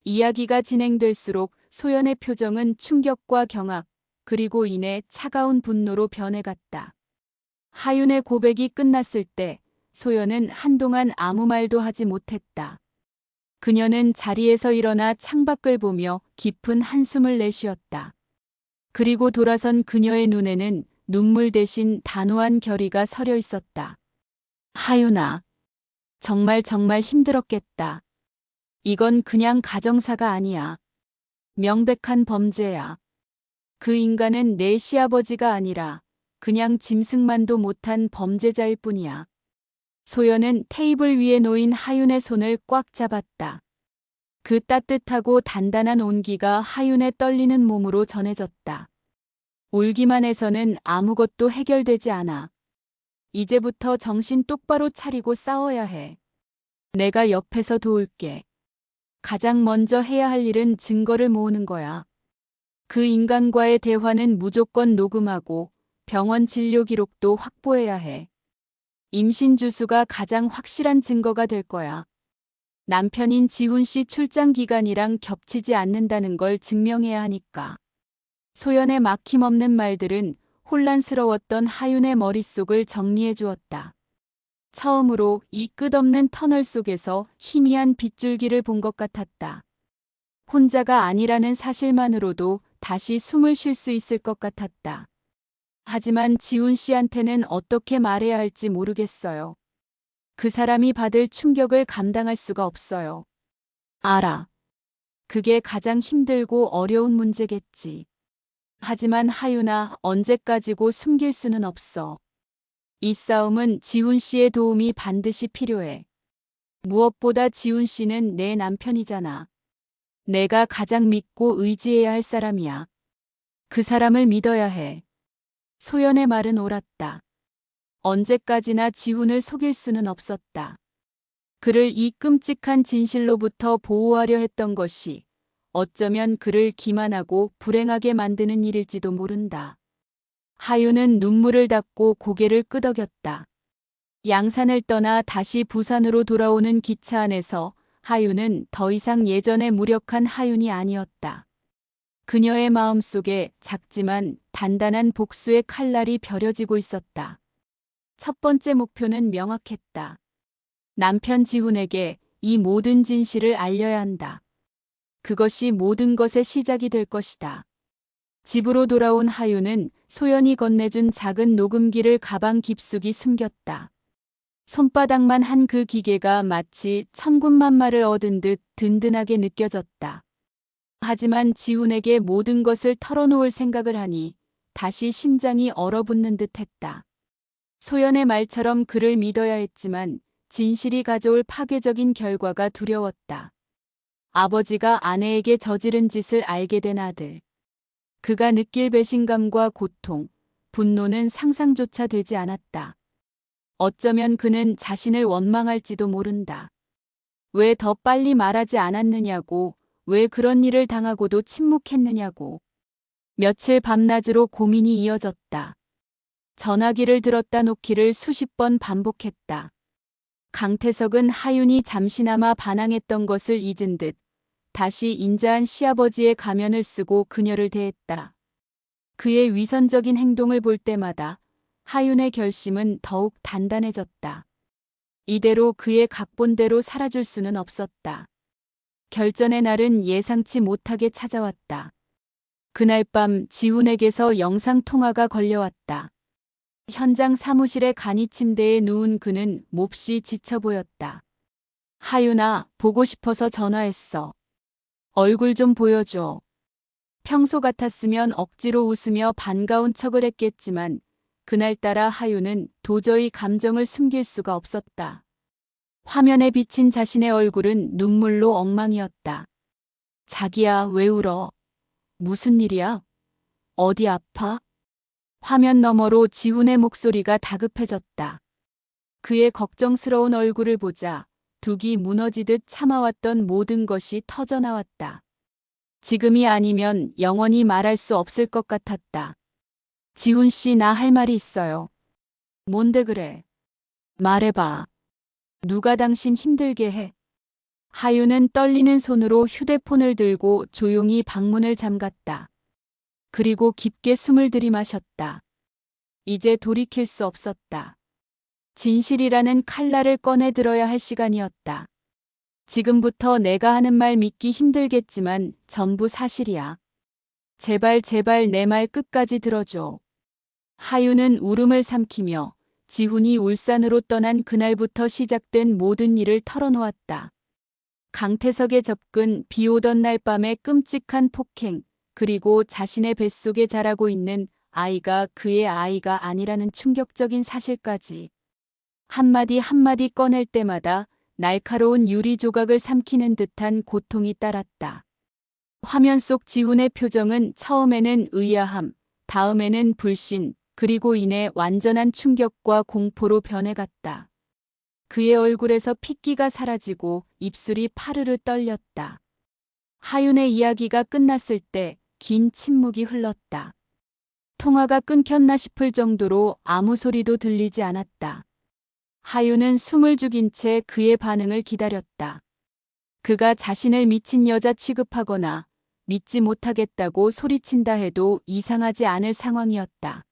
이야기가 진행될수록 소연의 표정은 충격과 경악 그리고 이내 차가운 분노로 변해갔다. 하윤의 고백이 끝났을 때 소연은 한동안 아무 말도 하지 못했다. 그녀는 자리에서 일어나 창밖을 보며 깊은 한숨을 내쉬었다. 그리고 돌아선 그녀의 눈에는 눈물 대신 단호한 결의가 서려 있었다. 하윤아, 정말 힘들었겠다. 이건 그냥 가정사가 아니야. 명백한 범죄야. 그 인간은 내 시아버지가 아니라 그냥 짐승만도 못한 범죄자일 뿐이야. 소연은 테이블 위에 놓인 하윤의 손을 꽉 잡았다. 그 따뜻하고 단단한 온기가 하윤의 떨리는 몸으로 전해졌다. 울기만 해서는 아무것도 해결되지 않아. 이제부터 정신 똑바로 차리고 싸워야 해. 내가 옆에서 도울게. 가장 먼저 해야 할 일은 증거를 모으는 거야. 그 인간과의 대화는 무조건 녹음하고 병원 진료 기록도 확보해야 해. 임신 주수가 가장 확실한 증거가 될 거야. 남편인 지훈 씨 출장 기간이랑 겹치지 않는다는 걸 증명해야 하니까. 소연의 막힘없는 말들은 혼란스러웠던 하윤의 머릿속을 정리해 주었다. 처음으로 이 끝없는 터널 속에서 희미한 빗줄기를 본 것 같았다. 혼자가 아니라는 사실만으로도 다시 숨을 쉴 수 있을 것 같았다. 하지만 지훈 씨한테는 어떻게 말해야 할지 모르겠어요. 그 사람이 받을 충격을 감당할 수가 없어요. 알아. 그게 가장 힘들고 어려운 문제겠지. 하지만 하윤아, 언제까지고 숨길 수는 없어. 이 싸움은 지훈 씨의 도움이 반드시 필요해. 무엇보다 지훈 씨는 내 남편이잖아. 내가 가장 믿고 의지해야 할 사람이야. 그 사람을 믿어야 해. 소연의 말은 옳았다. 언제까지나 지훈을 속일 수는 없었다. 그를 이 끔찍한 진실로부터 보호하려 했던 것이 어쩌면 그를 기만하고 불행하게 만드는 일일지도 모른다. 하윤은 눈물을 닦고 고개를 끄덕였다. 양산을 떠나 다시 부산으로 돌아오는 기차 안에서 하윤은 더 이상 예전의 무력한 하윤이 아니었다. 그녀의 마음속에 작지만 단단한 복수의 칼날이 벼려지고 있었다. 첫 번째 목표는 명확했다. 남편 지훈에게 이 모든 진실을 알려야 한다. 그것이 모든 것의 시작이 될 것이다. 집으로 돌아온 하윤은 소연이 건네준 작은 녹음기를 가방 깊숙이 숨겼다. 손바닥만 한 그 기계가 마치 천군만마를 얻은 듯 든든하게 느껴졌다. 하지만 지훈에게 모든 것을 털어놓을 생각을 하니 다시 심장이 얼어붙는 듯 했다. 소연의 말처럼 그를 믿어야 했지만 진실이 가져올 파괴적인 결과가 두려웠다. 아버지가 아내에게 저지른 짓을 알게 된 아들. 그가 느낄 배신감과 고통, 분노는 상상조차 되지 않았다. 어쩌면 그는 자신을 원망할지도 모른다. 왜 더 빨리 말하지 않았느냐고, 왜 그런 일을 당하고도 침묵했느냐고. 며칠 밤낮으로 고민이 이어졌다. 전화기를 들었다 놓기를 수십 번 반복했다. 강태석은 하윤이 잠시나마 반항했던 것을 잊은 듯 다시 인자한 시아버지의 가면을 쓰고 그녀를 대했다. 그의 위선적인 행동을 볼 때마다 하윤의 결심은 더욱 단단해졌다. 이대로 그의 각본대로 살아줄 수는 없었다. 결전의 날은 예상치 못하게 찾아왔다. 그날 밤 지훈에게서 영상통화가 걸려왔다. 현장 사무실의 간이 침대에 누운 그는 몹시 지쳐 보였다. 하윤아, 보고 싶어서 전화했어. 얼굴 좀 보여줘. 평소 같았으면 억지로 웃으며 반가운 척을 했겠지만 그날따라 하윤은 도저히 감정을 숨길 수가 없었다. 화면에 비친 자신의 얼굴은 눈물로 엉망이었다. 자기야, 왜 울어? 무슨 일이야? 어디 아파? 화면 너머로 지훈의 목소리가 다급해졌다. 그의 걱정스러운 얼굴을 보자 둑이 무너지듯 참아왔던 모든 것이 터져나왔다. 지금이 아니면 영원히 말할 수 없을 것 같았다. 지훈 씨, 나 할 말이 있어요. 뭔데 그래? 말해봐. 누가 당신 힘들게 해? 하윤은 떨리는 손으로 휴대폰을 들고 조용히 방문을 잠갔다. 그리고 깊게 숨을 들이마셨다. 이제 돌이킬 수 없었다. 진실이라는 칼날을 꺼내 들어야 할 시간이었다. 지금부터 내가 하는 말 믿기 힘들겠지만 전부 사실이야. 제발 제발 내 말 끝까지 들어줘. 하윤은 울음을 삼키며 지훈이 울산으로 떠난 그날부터 시작된 모든 일을 털어놓았다. 강태석의 접근, 비 오던 날 밤의 끔찍한 폭행, 그리고 자신의 뱃속에 자라고 있는 아이가 그의 아이가 아니라는 충격적인 사실까지. 한마디 한마디 꺼낼 때마다 날카로운 유리 조각을 삼키는 듯한 고통이 따랐다. 화면 속 지훈의 표정은 처음에는 의아함, 다음에는 불신, 그리고 이내 완전한 충격과 공포로 변해갔다. 그의 얼굴에서 핏기가 사라지고 입술이 파르르 떨렸다. 하윤의 이야기가 끝났을 때 긴 침묵이 흘렀다. 통화가 끊겼나 싶을 정도로 아무 소리도 들리지 않았다. 하윤은 숨을 죽인 채 그의 반응을 기다렸다. 그가 자신을 미친 여자 취급하거나 믿지 못하겠다고 소리친다 해도 이상하지 않을 상황이었다.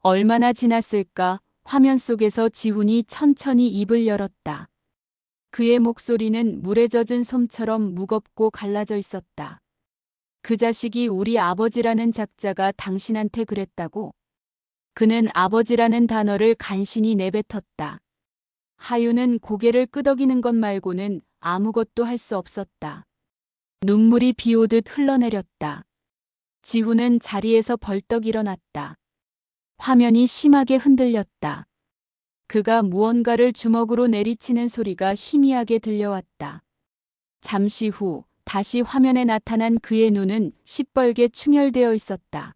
얼마나 지났을까? 화면 속에서 지훈이 천천히 입을 열었다. 그의 목소리는 물에 젖은 솜처럼 무겁고 갈라져 있었다. 그 자식이 우리 아버지라는 작자가 당신한테 그랬다고? 그는 아버지라는 단어를 간신히 내뱉었다. 하윤은 고개를 끄덕이는 것 말고는 아무것도 할 수 없었다. 눈물이 비오듯 흘러내렸다. 지훈은 자리에서 벌떡 일어났다. 화면이 심하게 흔들렸다. 그가 무언가를 주먹으로 내리치는 소리가 희미하게 들려왔다. 잠시 후 다시 화면에 나타난 그의 눈은 시뻘게 충혈되어 있었다.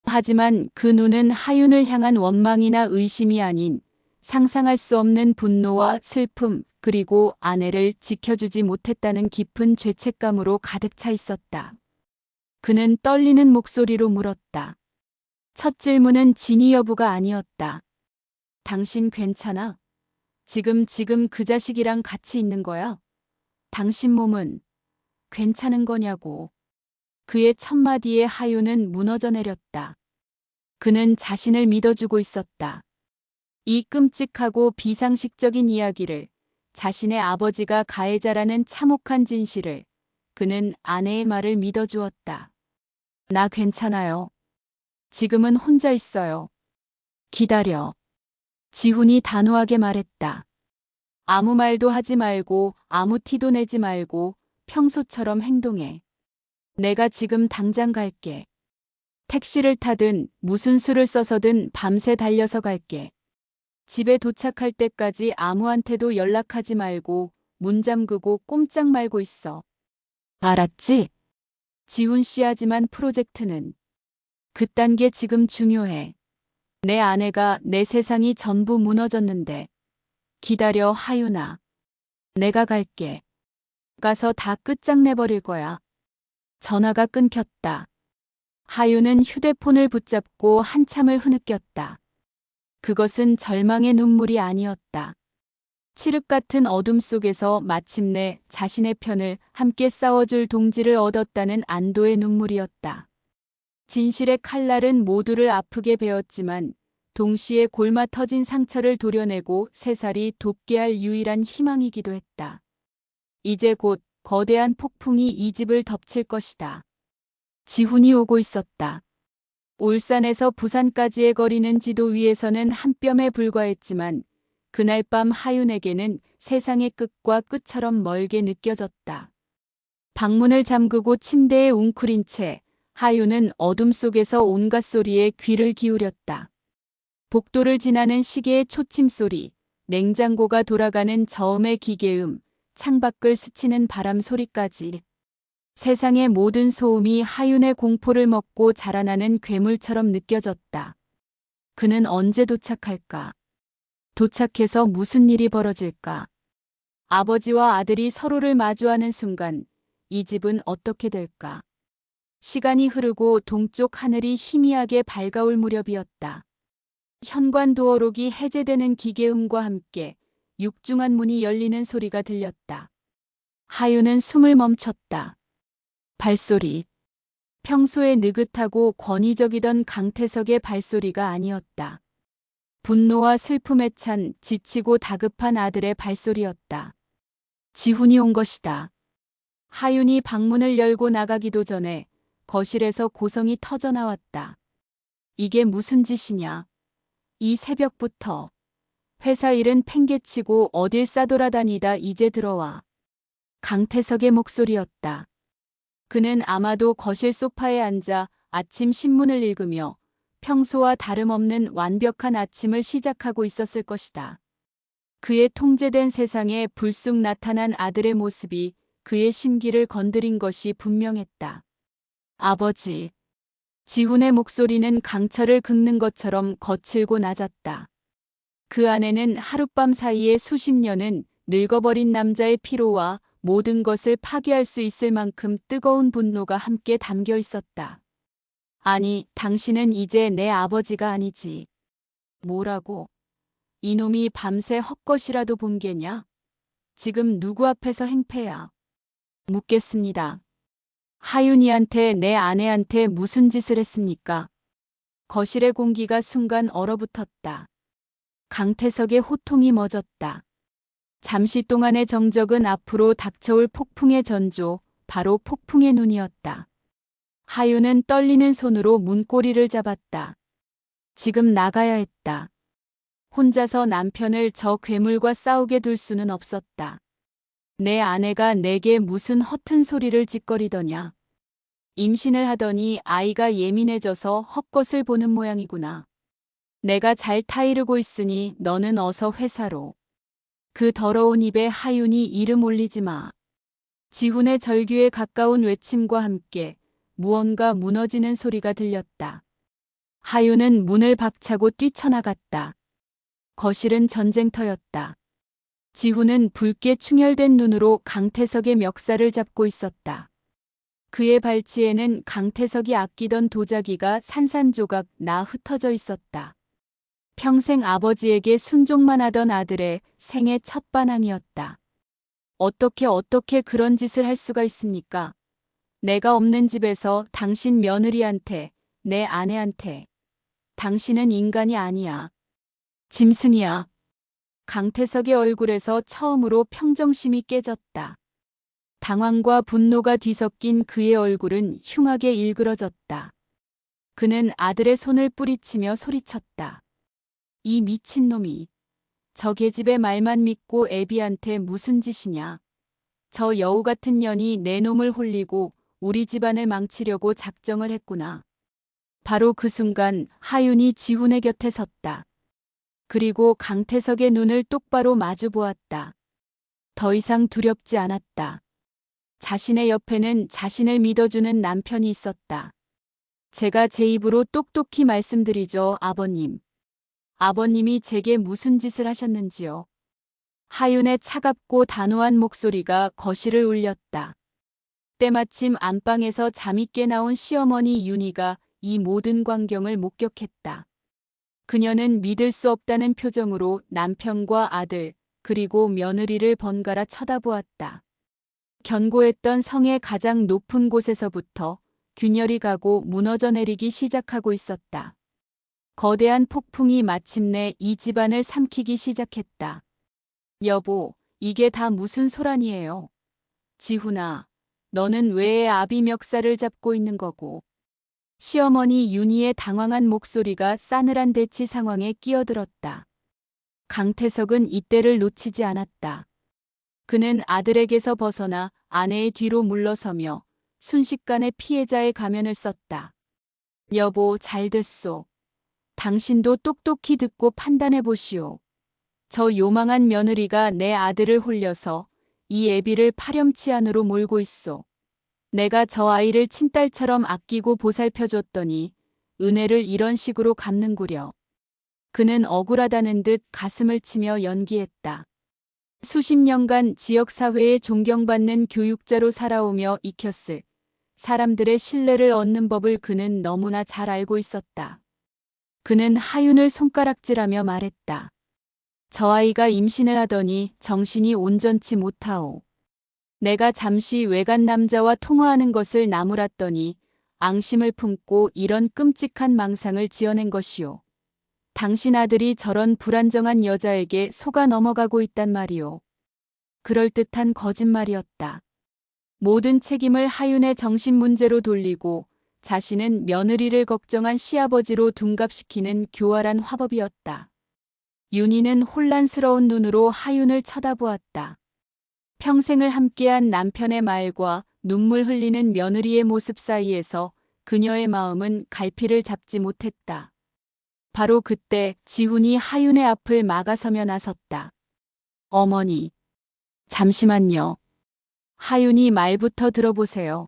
하지만 그 눈은 하윤을 향한 원망이나 의심이 아닌 상상할 수 없는 분노와 슬픔, 그리고 아내를 지켜주지 못했다는 깊은 죄책감으로 가득 차 있었다. 그는 떨리는 목소리로 물었다. 첫 질문은 진위 여부가 아니었다. 당신 괜찮아? 지금 그 자식이랑 같이 있는 거야? 당신 몸은 괜찮은 거냐고. 그의 첫마디에 하윤은 무너져 내렸다. 그는 자신을 믿어주고 있었다. 이 끔찍하고 비상식적인 이야기를, 자신의 아버지가 가해자라는 참혹한 진실을, 그는 아내의 말을 믿어주었다. 나 괜찮아요. 지금은 혼자 있어요. 기다려. 지훈이 단호하게 말했다. 아무 말도 하지 말고 아무 티도 내지 말고 평소처럼 행동해. 내가 지금 당장 갈게. 택시를 타든 무슨 수를 써서든 밤새 달려서 갈게. 집에 도착할 때까지 아무한테도 연락하지 말고 문 잠그고 꼼짝 말고 있어. 알았지? 지훈 씨, 하지만 프로젝트는 그딴 게 지금 중요해. 내 아내가, 내 세상이 전부 무너졌는데. 기다려, 하윤아. 내가 갈게. 가서 다 끝장내버릴 거야. 전화가 끊겼다. 하윤은 휴대폰을 붙잡고 한참을 흐느꼈다. 그것은 절망의 눈물이 아니었다. 칠흑 같은 어둠 속에서 마침내 자신의 편을 함께 싸워줄 동지를 얻었다는 안도의 눈물이었다. 진실의 칼날은 모두를 아프게 베었지만 동시에 골마 터진 상처를 도려내고 새살이 돋게 할 유일한 희망이기도 했다. 이제 곧 거대한 폭풍이 이 집을 덮칠 것이다. 지훈이 오고 있었다. 울산에서 부산까지의 거리는 지도 위에서는 한 뼘에 불과했지만 그날 밤 하윤에게는 세상의 끝과 끝처럼 멀게 느껴졌다. 방문을 잠그고 침대에 웅크린 채 하윤은 어둠 속에서 온갖 소리에 귀를 기울였다. 복도를 지나는 시계의 초침 소리, 냉장고가 돌아가는 저음의 기계음, 창밖을 스치는 바람 소리까지. 세상의 모든 소음이 하윤의 공포를 먹고 자라나는 괴물처럼 느껴졌다. 그는 언제 도착할까? 도착해서 무슨 일이 벌어질까? 아버지와 아들이 서로를 마주하는 순간 이 집은 어떻게 될까? 시간이 흐르고 동쪽 하늘이 희미하게 밝아올 무렵이었다. 현관 도어록이 해제되는 기계음과 함께 육중한 문이 열리는 소리가 들렸다. 하윤은 숨을 멈췄다. 발소리. 평소에 느긋하고 권위적이던 강태석의 발소리가 아니었다. 분노와 슬픔에 찬 지치고 다급한 아들의 발소리였다. 지훈이 온 것이다. 하윤이 방문을 열고 나가기도 전에 거실에서 고성이 터져나왔다. 이게 무슨 짓이냐? 이 새벽부터. 회사 일은 팽개치고 어딜 싸돌아다니다 이제 들어와. 강태석의 목소리였다. 그는 아마도 거실 소파에 앉아 아침 신문을 읽으며 평소와 다름없는 완벽한 아침을 시작하고 있었을 것이다. 그의 통제된 세상에 불쑥 나타난 아들의 모습이 그의 심기를 건드린 것이 분명했다. 아버지. 지훈의 목소리는 강철을 긁는 것처럼 거칠고 낮았다. 그 안에는 하룻밤 사이에 수십 년은 늙어버린 남자의 피로와 모든 것을 파괴할 수 있을 만큼 뜨거운 분노가 함께 담겨 있었다. 아니, 당신은 이제 내 아버지가 아니지. 뭐라고? 이놈이 밤새 헛것이라도 본 게냐? 지금 누구 앞에서 행패야? 묻겠습니다. 하윤이한테 내 아내한테 무슨 짓을 했습니까? 거실의 공기가 순간 얼어붙었다. 강태석의 호통이 멎었다. 잠시 동안의 정적은 앞으로 닥쳐올 폭풍의 전조, 바로 폭풍의 눈이었다. 하윤은 떨리는 손으로 문고리를 잡았다. 지금 나가야 했다. 혼자서 남편을 저 괴물과 싸우게 둘 수는 없었다. 내 아내가 내게 무슨 허튼 소리를 짓거리더냐. 임신을 하더니 아이가 예민해져서 헛것을 보는 모양이구나. 내가 잘 타이르고 있으니 너는 어서 회사로. 그 더러운 입에 하윤이 이름 올리지 마. 지훈의 절규에 가까운 외침과 함께 무언가 무너지는 소리가 들렸다. 하윤은 문을 박차고 뛰쳐나갔다. 거실은 전쟁터였다. 지훈은 붉게 충혈된 눈으로 강태석의 멱살을 잡고 있었다. 그의 발치에는 강태석이 아끼던 도자기가 산산조각 나 흩어져 있었다. 평생 아버지에게 순종만 하던 아들의 생애 첫 반항이었다. 어떻게 그런 짓을 할 수가 있습니까? 내가 없는 집에서 당신 며느리한테, 내 아내한테. 당신은 인간이 아니야. 짐승이야. 강태석의 얼굴에서 처음으로 평정심이 깨졌다. 당황과 분노가 뒤섞인 그의 얼굴은 흉하게 일그러졌다. 그는 아들의 손을 뿌리치며 소리쳤다. 이 미친놈이. 저 계집의 말만 믿고 애비한테 무슨 짓이냐. 저 여우 같은 년이 내 놈을 홀리고 우리 집안을 망치려고 작정을 했구나. 바로 그 순간 하윤이 지훈의 곁에 섰다. 그리고 강태석의 눈을 똑바로 마주 보았다. 더 이상 두렵지 않았다. 자신의 옆에는 자신을 믿어주는 남편이 있었다. 제가 제 입으로 똑똑히 말씀드리죠, 아버님. 아버님이 제게 무슨 짓을 하셨는지요. 하윤의 차갑고 단호한 목소리가 거실을 울렸다. 때마침 안방에서 잠있게 나온 시어머니 윤희가 이 모든 광경을 목격했다. 그녀는 믿을 수 없다는 표정으로 남편과 아들, 그리고 며느리를 번갈아 쳐다보았다. 견고했던 성의 가장 높은 곳에서부터 균열이 가고 무너져 내리기 시작하고 있었다. 거대한 폭풍이 마침내 이 집안을 삼키기 시작했다. 여보, 이게 다 무슨 소란이에요? 지훈아, 너는 왜 아비 멱살을 잡고 있는 거고? 시어머니 윤희의 당황한 목소리가 싸늘한 대치 상황에 끼어들었다. 강태석은 이때를 놓치지 않았다. 그는 아들에게서 벗어나 아내의 뒤로 물러서며 순식간에 피해자의 가면을 썼다. 여보, 잘 됐소. 당신도 똑똑히 듣고 판단해 보시오. 저 요망한 며느리가 내 아들을 홀려서 이 애비를 파렴치 안으로 몰고 있소. 내가 저 아이를 친딸처럼 아끼고 보살펴줬더니 은혜를 이런 식으로 갚는구려. 그는 억울하다는 듯 가슴을 치며 연기했다. 수십 년간 지역사회에 존경받는 교육자로 살아오며 익혔을 사람들의 신뢰를 얻는 법을 그는 너무나 잘 알고 있었다. 그는 하윤을 손가락질하며 말했다. 저 아이가 임신을 하더니 정신이 온전치 못하오. 내가 잠시 외간 남자와 통화하는 것을 나무랐더니 앙심을 품고 이런 끔찍한 망상을 지어낸 것이오. 당신 아들이 저런 불안정한 여자에게 속아 넘어가고 있단 말이오. 그럴듯한 거짓말이었다. 모든 책임을 하윤의 정신 문제로 돌리고 자신은 며느리를 걱정한 시아버지로 둔갑시키는 교활한 화법이었다. 윤희는 혼란스러운 눈으로 하윤을 쳐다보았다. 평생을 함께한 남편의 말과 눈물 흘리는 며느리의 모습 사이에서 그녀의 마음은 갈피를 잡지 못했다. 바로 그때 지훈이 하윤의 앞을 막아서며 나섰다. 어머니, 잠시만요. 하윤이 말부터 들어보세요.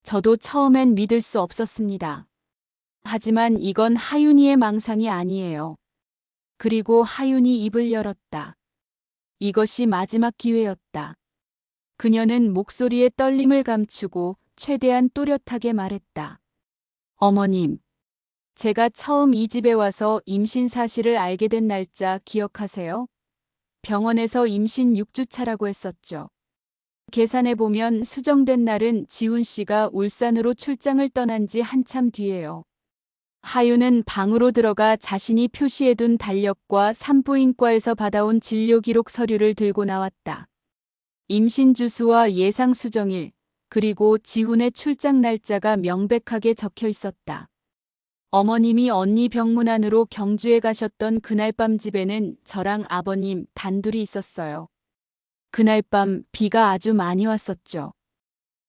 저도 처음엔 믿을 수 없었습니다. 하지만 이건 하윤이의 망상이 아니에요. 그리고 하윤이 입을 열었다. 이것이 마지막 기회였다. 그녀는 목소리에 떨림을 감추고 최대한 또렷하게 말했다. 어머님, 제가 처음 이 집에 와서 임신 사실을 알게 된 날짜 기억하세요? 병원에서 임신 6주차라고 했었죠. 계산해보면 수정된 날은 지훈 씨가 울산으로 출장을 떠난 지 한참 뒤예요. 하윤은 방으로 들어가 자신이 표시해둔 달력과 산부인과에서 받아온 진료 기록 서류를 들고 나왔다. 임신 주수와 예상 수정일, 그리고 지훈의 출장 날짜가 명백하게 적혀 있었다. 어머님이 언니 병문안으로 경주에 가셨던 그날 밤 집에는 저랑 아버님 단둘이 있었어요. 그날 밤 비가 아주 많이 왔었죠.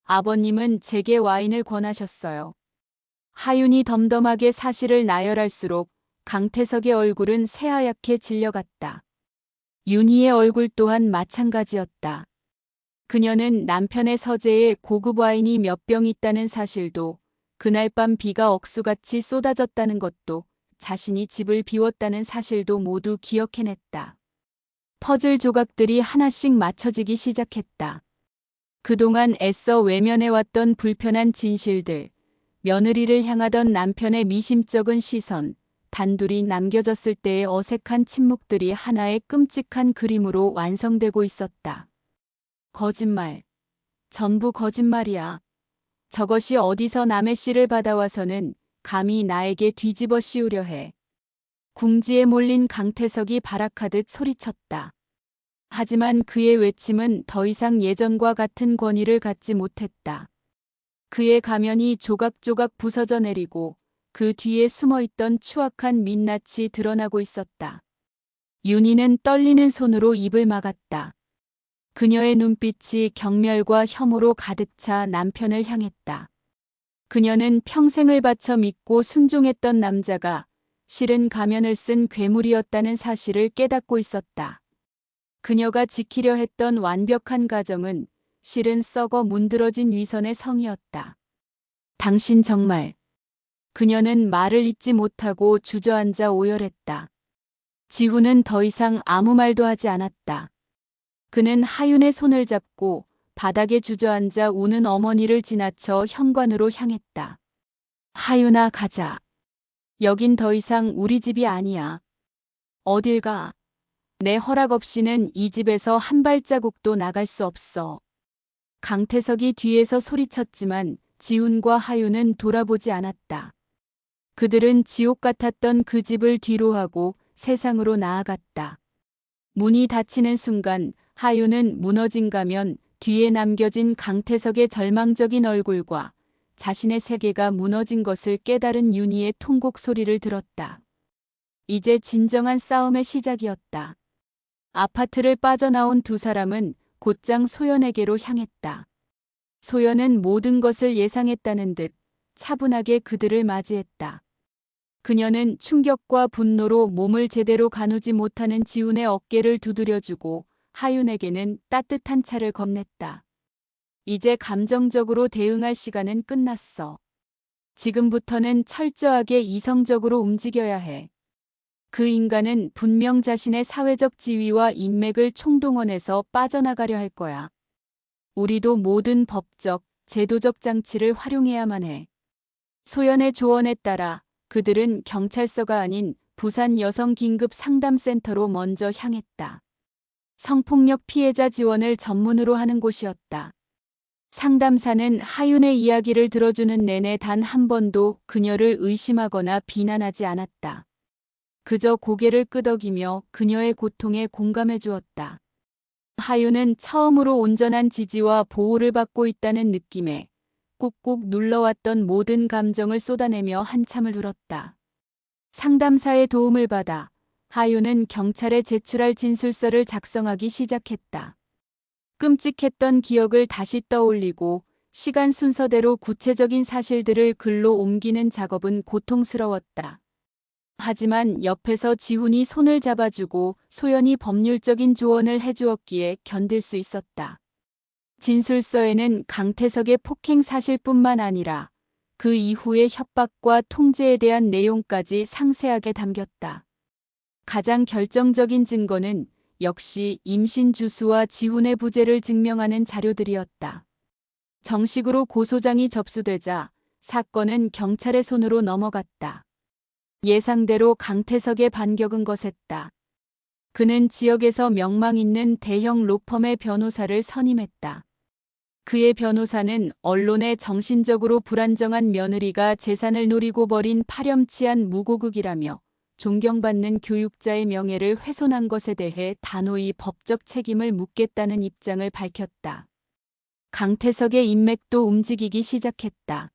아버님은 제게 와인을 권하셨어요. 하윤이 덤덤하게 사실을 나열할수록 강태석의 얼굴은 새하얗게 질려갔다. 윤희의 얼굴 또한 마찬가지였다. 그녀는 남편의 서재에 고급 와인이 몇 병 있다는 사실도, 그날 밤 비가 억수같이 쏟아졌다는 것도, 자신이 집을 비웠다는 사실도 모두 기억해냈다. 퍼즐 조각들이 하나씩 맞춰지기 시작했다. 그동안 애써 외면해왔던 불편한 진실들, 며느리를 향하던 남편의 미심쩍은 시선, 단둘이 남겨졌을 때의 어색한 침묵들이 하나의 끔찍한 그림으로 완성되고 있었다. 거짓말. 전부 거짓말이야. 저것이 어디서 남의 씨를 받아와서는 감히 나에게 뒤집어 씌우려 해. 궁지에 몰린 강태석이 발악하듯 소리쳤다. 하지만 그의 외침은 더 이상 예전과 같은 권위를 갖지 못했다. 그의 가면이 조각조각 부서져 내리고 그 뒤에 숨어있던 추악한 민낯이 드러나고 있었다. 윤희는 떨리는 손으로 입을 막았다. 그녀의 눈빛이 경멸과 혐오로 가득 차 남편을 향했다. 그녀는 평생을 바쳐 믿고 순종했던 남자가 실은 가면을 쓴 괴물이었다는 사실을 깨닫고 있었다. 그녀가 지키려 했던 완벽한 가정은 실은 썩어 문드러진 위선의 성이었다. 당신 정말. 그녀는 말을 잇지 못하고 주저앉아 오열했다. 지훈은 더 이상 아무 말도 하지 않았다. 그는 하윤의 손을 잡고 바닥에 주저앉아 우는 어머니를 지나쳐 현관으로 향했다. 하윤아, 가자. 여긴 더 이상 우리 집이 아니야. 어딜 가? 내 허락 없이는 이 집에서 한 발자국도 나갈 수 없어. 강태석이 뒤에서 소리쳤지만 지훈과 하윤은 돌아보지 않았다. 그들은 지옥 같았던 그 집을 뒤로하고 세상으로 나아갔다. 문이 닫히는 순간 하윤은 무너진 가면 뒤에 남겨진 강태석의 절망적인 얼굴과 자신의 세계가 무너진 것을 깨달은 윤희의 통곡 소리를 들었다. 이제 진정한 싸움의 시작이었다. 아파트를 빠져나온 두 사람은 곧장 소연에게로 향했다. 소연은 모든 것을 예상했다는 듯 차분하게 그들을 맞이했다. 그녀는 충격과 분노로 몸을 제대로 가누지 못하는 지훈의 어깨를 두드려주고 하윤에게는 따뜻한 차를 건넸다. 이제 감정적으로 대응할 시간은 끝났어. 지금부터는 철저하게 이성적으로 움직여야 해. 그 인간은 분명 자신의 사회적 지위와 인맥을 총동원해서 빠져나가려 할 거야. 우리도 모든 법적, 제도적 장치를 활용해야만 해. 소연의 조언에 따라 그들은 경찰서가 아닌 부산 여성긴급상담센터로 먼저 향했다. 성폭력 피해자 지원을 전문으로 하는 곳이었다. 상담사는 하윤의 이야기를 들어주는 내내 단 한 번도 그녀를 의심하거나 비난하지 않았다. 그저 고개를 끄덕이며 그녀의 고통에 공감해 주었다. 하윤은 처음으로 온전한 지지와 보호를 받고 있다는 느낌에 꾹꾹 눌러왔던 모든 감정을 쏟아내며 한참을 울었다. 상담사의 도움을 받아 하윤은 경찰에 제출할 진술서를 작성하기 시작했다. 끔찍했던 기억을 다시 떠올리고 시간 순서대로 구체적인 사실들을 글로 옮기는 작업은 고통스러웠다. 하지만 옆에서 지훈이 손을 잡아주고 소연이 법률적인 조언을 해주었기에 견딜 수 있었다. 진술서에는 강태석의 폭행 사실뿐만 아니라 그 이후의 협박과 통제에 대한 내용까지 상세하게 담겼다. 가장 결정적인 증거는 역시 임신 주수와 지훈의 부재를 증명하는 자료들이었다. 정식으로 고소장이 접수되자 사건은 경찰의 손으로 넘어갔다. 예상대로 강태석의 반격은 거셌다. 그는 지역에서 명망 있는 대형 로펌의 변호사를 선임했다. 그의 변호사는 언론에 정신적으로 불안정한 며느리가 재산을 노리고 벌인 파렴치한 무고극이라며 존경받는 교육자의 명예를 훼손한 것에 대해 단호히 법적 책임을 묻겠다는 입장을 밝혔다. 강태석의 인맥도 움직이기 시작했다.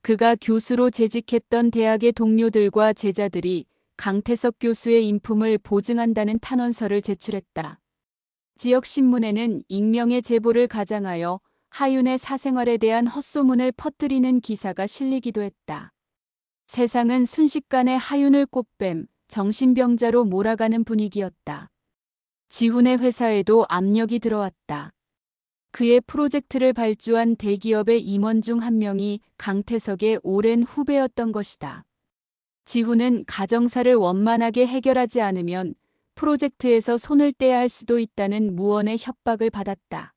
그가 교수로 재직했던 대학의 동료들과 제자들이 강태석 교수의 인품을 보증한다는 탄원서를 제출했다. 지역 신문에는 익명의 제보를 가장하여 하윤의 사생활에 대한 헛소문을 퍼뜨리는 기사가 실리기도 했다. 세상은 순식간에 하윤을 꽃뱀, 정신병자로 몰아가는 분위기였다. 지훈의 회사에도 압력이 들어왔다. 그의 프로젝트를 발주한 대기업의 임원 중 한 명이 강태석의 오랜 후배였던 것이다. 지훈은 가정사를 원만하게 해결하지 않으면 프로젝트에서 손을 떼야 할 수도 있다는 무언의 협박을 받았다.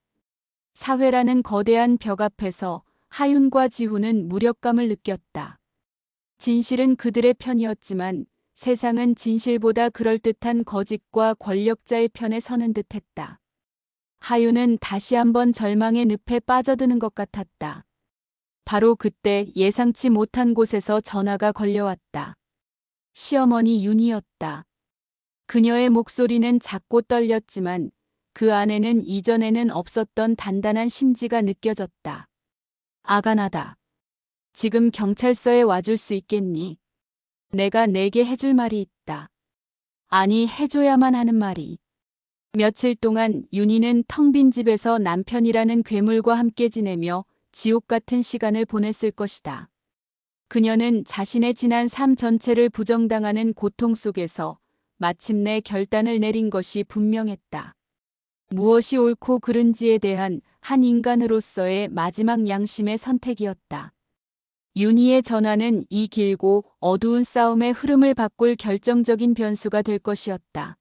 사회라는 거대한 벽 앞에서 하윤과 지훈은 무력감을 느꼈다. 진실은 그들의 편이었지만 세상은 진실보다 그럴듯한 거짓과 권력자의 편에 서는 듯했다. 하윤은 다시 한번 절망의 늪에 빠져드는 것 같았다. 바로 그때 예상치 못한 곳에서 전화가 걸려왔다. 시어머니 윤희였다. 그녀의 목소리는 작고 떨렸지만 그 안에는 이전에는 없었던 단단한 심지가 느껴졌다. 아가나다. 지금 경찰서에 와줄 수 있겠니? 내가 내게 해줄 말이 있다. 아니, 해줘야만 하는 말이. 며칠 동안 윤희는 텅 빈 집에서 남편이라는 괴물과 함께 지내며 지옥 같은 시간을 보냈을 것이다. 그녀는 자신의 지난 삶 전체를 부정당하는 고통 속에서 마침내 결단을 내린 것이 분명했다. 무엇이 옳고 그른지에 대한 한 인간으로서의 마지막 양심의 선택이었다. 윤희의 전화는 이 길고 어두운 싸움의 흐름을 바꿀 결정적인 변수가 될 것이었다.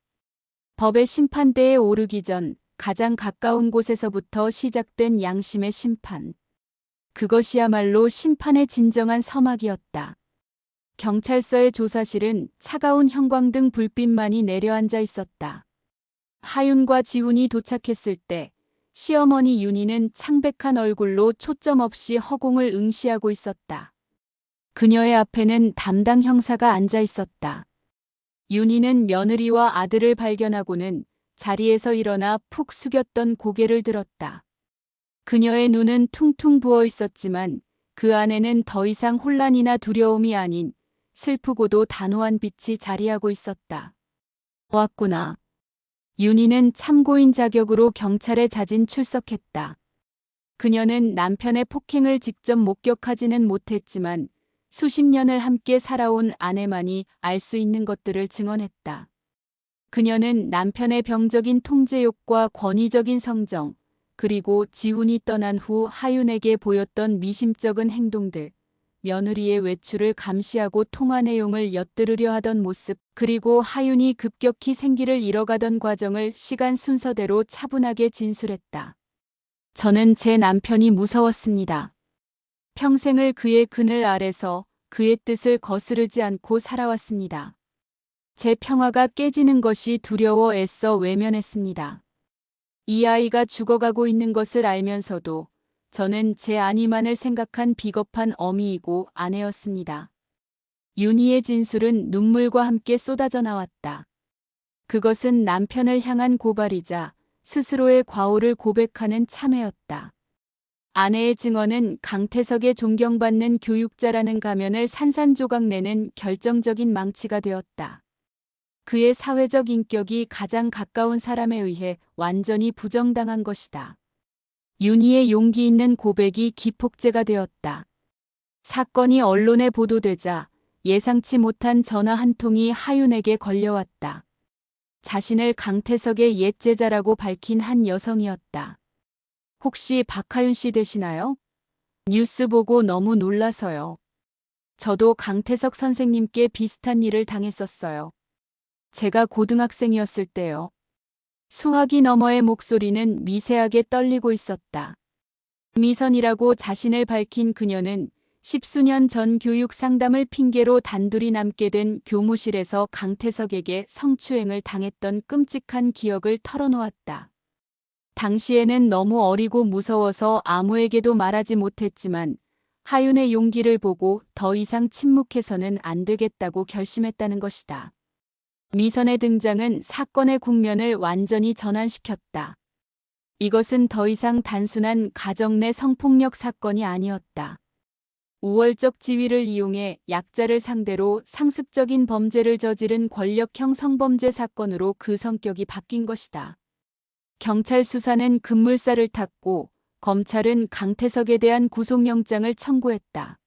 법의 심판대에 오르기 전 가장 가까운 곳에서부터 시작된 양심의 심판. 그것이야말로 심판의 진정한 서막이었다. 경찰서의 조사실은 차가운 형광등 불빛만이 내려앉아 있었다. 하윤과 지훈이 도착했을 때 시어머니 윤희는 창백한 얼굴로 초점 없이 허공을 응시하고 있었다. 그녀의 앞에는 담당 형사가 앉아 있었다. 윤희는 며느리와 아들을 발견하고는 자리에서 일어나 푹 숙였던 고개를 들었다. 그녀의 눈은 퉁퉁 부어 있었지만 그 안에는 더 이상 혼란이나 두려움이 아닌 슬프고도 단호한 빛이 자리하고 있었다. 왔구나. 윤희는 참고인 자격으로 경찰에 자진 출석했다. 그녀는 남편의 폭행을 직접 목격하지는 못했지만 수십 년을 함께 살아온 아내만이 알 수 있는 것들을 증언했다. 그녀는 남편의 병적인 통제욕과 권위적인 성정, 그리고 지훈이 떠난 후 하윤에게 보였던 미심쩍은 행동들, 며느리의 외출을 감시하고 통화 내용을 엿들으려 하던 모습, 그리고 하윤이 급격히 생기를 잃어가던 과정을 시간 순서대로 차분하게 진술했다. 저는 제 남편이 무서웠습니다. 평생을 그의 그늘 아래서 그의 뜻을 거스르지 않고 살아왔습니다. 제 평화가 깨지는 것이 두려워 애써 외면했습니다. 이 아이가 죽어가고 있는 것을 알면서도 저는 제 아니만을 생각한 비겁한 어미이고 아내였습니다. 윤희의 진술은 눈물과 함께 쏟아져 나왔다. 그것은 남편을 향한 고발이자 스스로의 과오를 고백하는 참회였다. 아내의 증언은 강태석의 존경받는 교육자라는 가면을 산산조각 내는 결정적인 망치가 되었다. 그의 사회적 인격이 가장 가까운 사람에 의해 완전히 부정당한 것이다. 윤희의 용기 있는 고백이 기폭제가 되었다. 사건이 언론에 보도되자 예상치 못한 전화 한 통이 하윤에게 걸려왔다. 자신을 강태석의 옛 제자라고 밝힌 한 여성이었다. 혹시 박하윤 씨 되시나요? 뉴스 보고 너무 놀라서요. 저도 강태석 선생님께 비슷한 일을 당했었어요. 제가 고등학생이었을 때요. 수화기 너머의 목소리는 미세하게 떨리고 있었다. 미선이라고 자신을 밝힌 그녀는 10수년 전 교육 상담을 핑계로 단둘이 남게 된 교무실에서 강태석에게 성추행을 당했던 끔찍한 기억을 털어놓았다. 당시에는 너무 어리고 무서워서 아무에게도 말하지 못했지만 하윤의 용기를 보고 더 이상 침묵해서는 안 되겠다고 결심했다는 것이다. 미선의 등장은 사건의 국면을 완전히 전환시켰다. 이것은 더 이상 단순한 가정 내 성폭력 사건이 아니었다. 우월적 지위를 이용해 약자를 상대로 상습적인 범죄를 저지른 권력형 성범죄 사건으로 그 성격이 바뀐 것이다. 경찰 수사는 급물살을 탔고 검찰은 강태석에 대한 구속영장을 청구했다.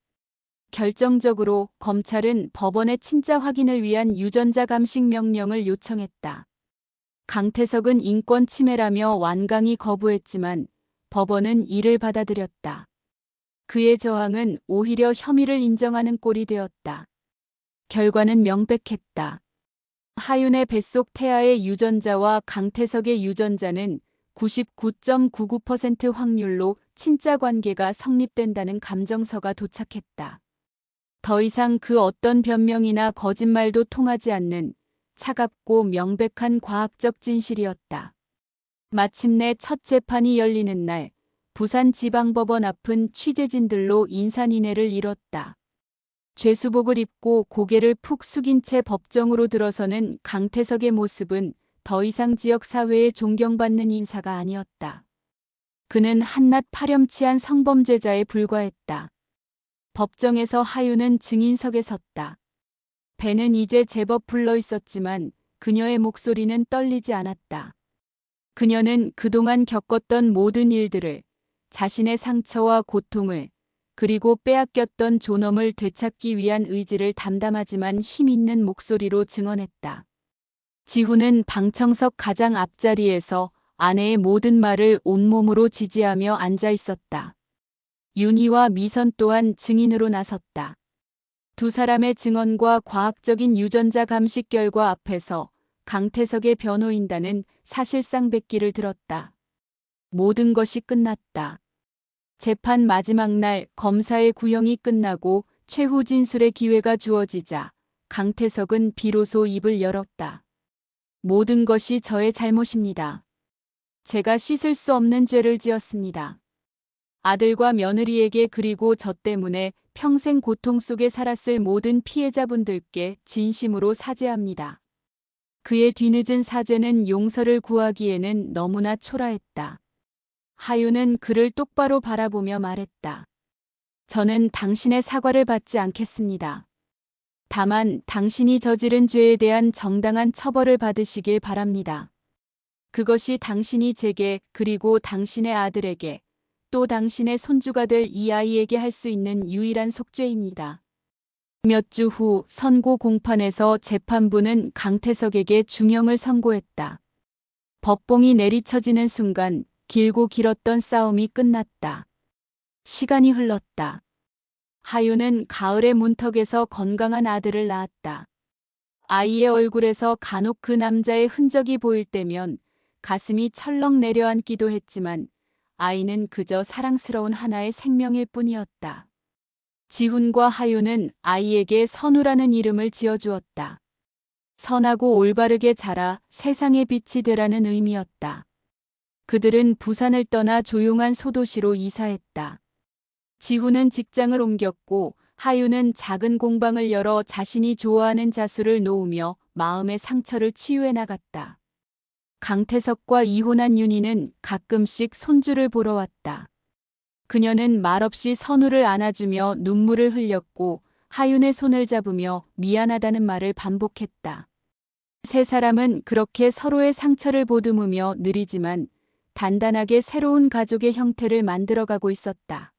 결정적으로 검찰은 법원의 친자 확인을 위한 유전자 감식 명령을 요청했다. 강태석은 인권 침해라며 완강히 거부했지만 법원은 이를 받아들였다. 그의 저항은 오히려 혐의를 인정하는 꼴이 되었다. 결과는 명백했다. 하윤의 뱃속 태아의 유전자와 강태석의 유전자는 99.99% 확률로 친자 관계가 성립된다는 감정서가 도착했다. 더 이상 그 어떤 변명이나 거짓말도 통하지 않는 차갑고 명백한 과학적 진실이었다. 마침내 첫 재판이 열리는 날, 부산지방법원 앞은 취재진들로 인산인해를 이뤘다. 죄수복을 입고 고개를 푹 숙인 채 법정으로 들어서는 강태석의 모습은 더 이상 지역사회에 존경받는 인사가 아니었다. 그는 한낱 파렴치한 성범죄자에 불과했다. 법정에서 하윤은 증인석에 섰다. 배는 이제 제법 불러 있었지만 그녀의 목소리는 떨리지 않았다. 그녀는 그동안 겪었던 모든 일들을, 자신의 상처와 고통을, 그리고 빼앗겼던 존엄을 되찾기 위한 의지를 담담하지만 힘있는 목소리로 증언했다. 지훈은 방청석 가장 앞자리에서 아내의 모든 말을 온몸으로 지지하며 앉아 있었다. 윤희와 미선 또한 증인으로 나섰다. 두 사람의 증언과 과학적인 유전자 감식 결과 앞에서 강태석의 변호인단은 사실상 백기를 들었다. 모든 것이 끝났다. 재판 마지막 날 검사의 구형이 끝나고 최후 진술의 기회가 주어지자 강태석은 비로소 입을 열었다. 모든 것이 저의 잘못입니다. 제가 씻을 수 없는 죄를 지었습니다. 아들과 며느리에게 그리고 저 때문에 평생 고통 속에 살았을 모든 피해자분들께 진심으로 사죄합니다. 그의 뒤늦은 사죄는 용서를 구하기에는 너무나 초라했다. 하윤은 그를 똑바로 바라보며 말했다. 저는 당신의 사과를 받지 않겠습니다. 다만 당신이 저지른 죄에 대한 정당한 처벌을 받으시길 바랍니다. 그것이 당신이 제게 그리고 당신의 아들에게 또 당신의 손주가 될 이 아이에게 할 수 있는 유일한 속죄입니다. 몇 주 후 선고 공판에서 재판부는 강태석에게 중형을 선고했다. 법봉이 내리쳐지는 순간 길고 길었던 싸움이 끝났다. 시간이 흘렀다. 하윤은 가을의 문턱에서 건강한 아들을 낳았다. 아이의 얼굴에서 간혹 그 남자의 흔적이 보일 때면 가슴이 철렁 내려앉기도 했지만 아이는 그저 사랑스러운 하나의 생명일 뿐이었다. 지훈과 하윤은 아이에게 선우라는 이름을 지어주었다. 선하고 올바르게 자라 세상의 빛이 되라는 의미였다. 그들은 부산을 떠나 조용한 소도시로 이사했다. 지훈은 직장을 옮겼고 하윤은 작은 공방을 열어 자신이 좋아하는 자수를 놓으며 마음의 상처를 치유해 나갔다. 강태석과 이혼한 윤희는 가끔씩 손주를 보러 왔다. 그녀는 말없이 선우를 안아주며 눈물을 흘렸고 하윤의 손을 잡으며 미안하다는 말을 반복했다. 세 사람은 그렇게 서로의 상처를 보듬으며 느리지만 단단하게 새로운 가족의 형태를 만들어가고 있었다.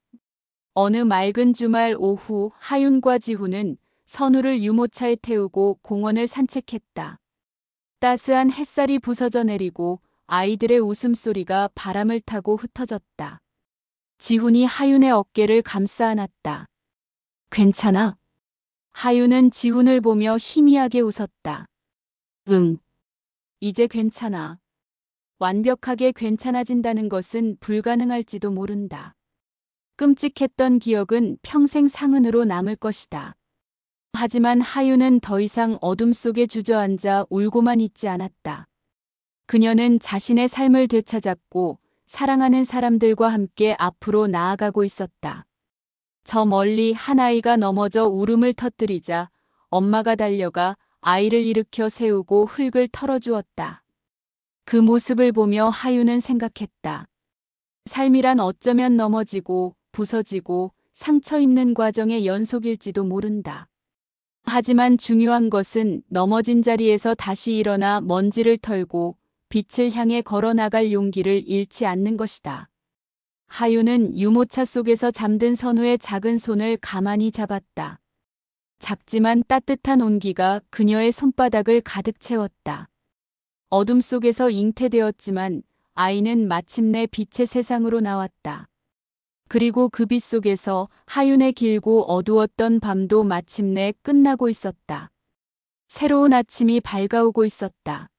어느 맑은 주말 오후 하윤과 지훈은 선우를 유모차에 태우고 공원을 산책했다. 따스한 햇살이 부서져 내리고 아이들의 웃음소리가 바람을 타고 흩어졌다. 지훈이 하윤의 어깨를 감싸 안았다. 괜찮아? 하윤은 지훈을 보며 희미하게 웃었다. 응. 이제 괜찮아. 완벽하게 괜찮아진다는 것은 불가능할지도 모른다. 끔찍했던 기억은 평생 상흔으로 남을 것이다. 하지만 하윤은 더 이상 어둠 속에 주저앉아 울고만 있지 않았다. 그녀는 자신의 삶을 되찾았고 사랑하는 사람들과 함께 앞으로 나아가고 있었다. 저 멀리 한 아이가 넘어져 울음을 터뜨리자 엄마가 달려가 아이를 일으켜 세우고 흙을 털어주었다. 그 모습을 보며 하윤은 생각했다. 삶이란 어쩌면 넘어지고 부서지고 상처 입는 과정의 연속일지도 모른다. 하지만 중요한 것은 넘어진 자리에서 다시 일어나 먼지를 털고 빛을 향해 걸어 나갈 용기를 잃지 않는 것이다. 하윤은 유모차 속에서 잠든 선우의 작은 손을 가만히 잡았다. 작지만 따뜻한 온기가 그녀의 손바닥을 가득 채웠다. 어둠 속에서 잉태되었지만 아이는 마침내 빛의 세상으로 나왔다. 그리고 그 빛 속에서 하윤의 길고 어두웠던 밤도 마침내 끝나고 있었다. 새로운 아침이 밝아오고 있었다.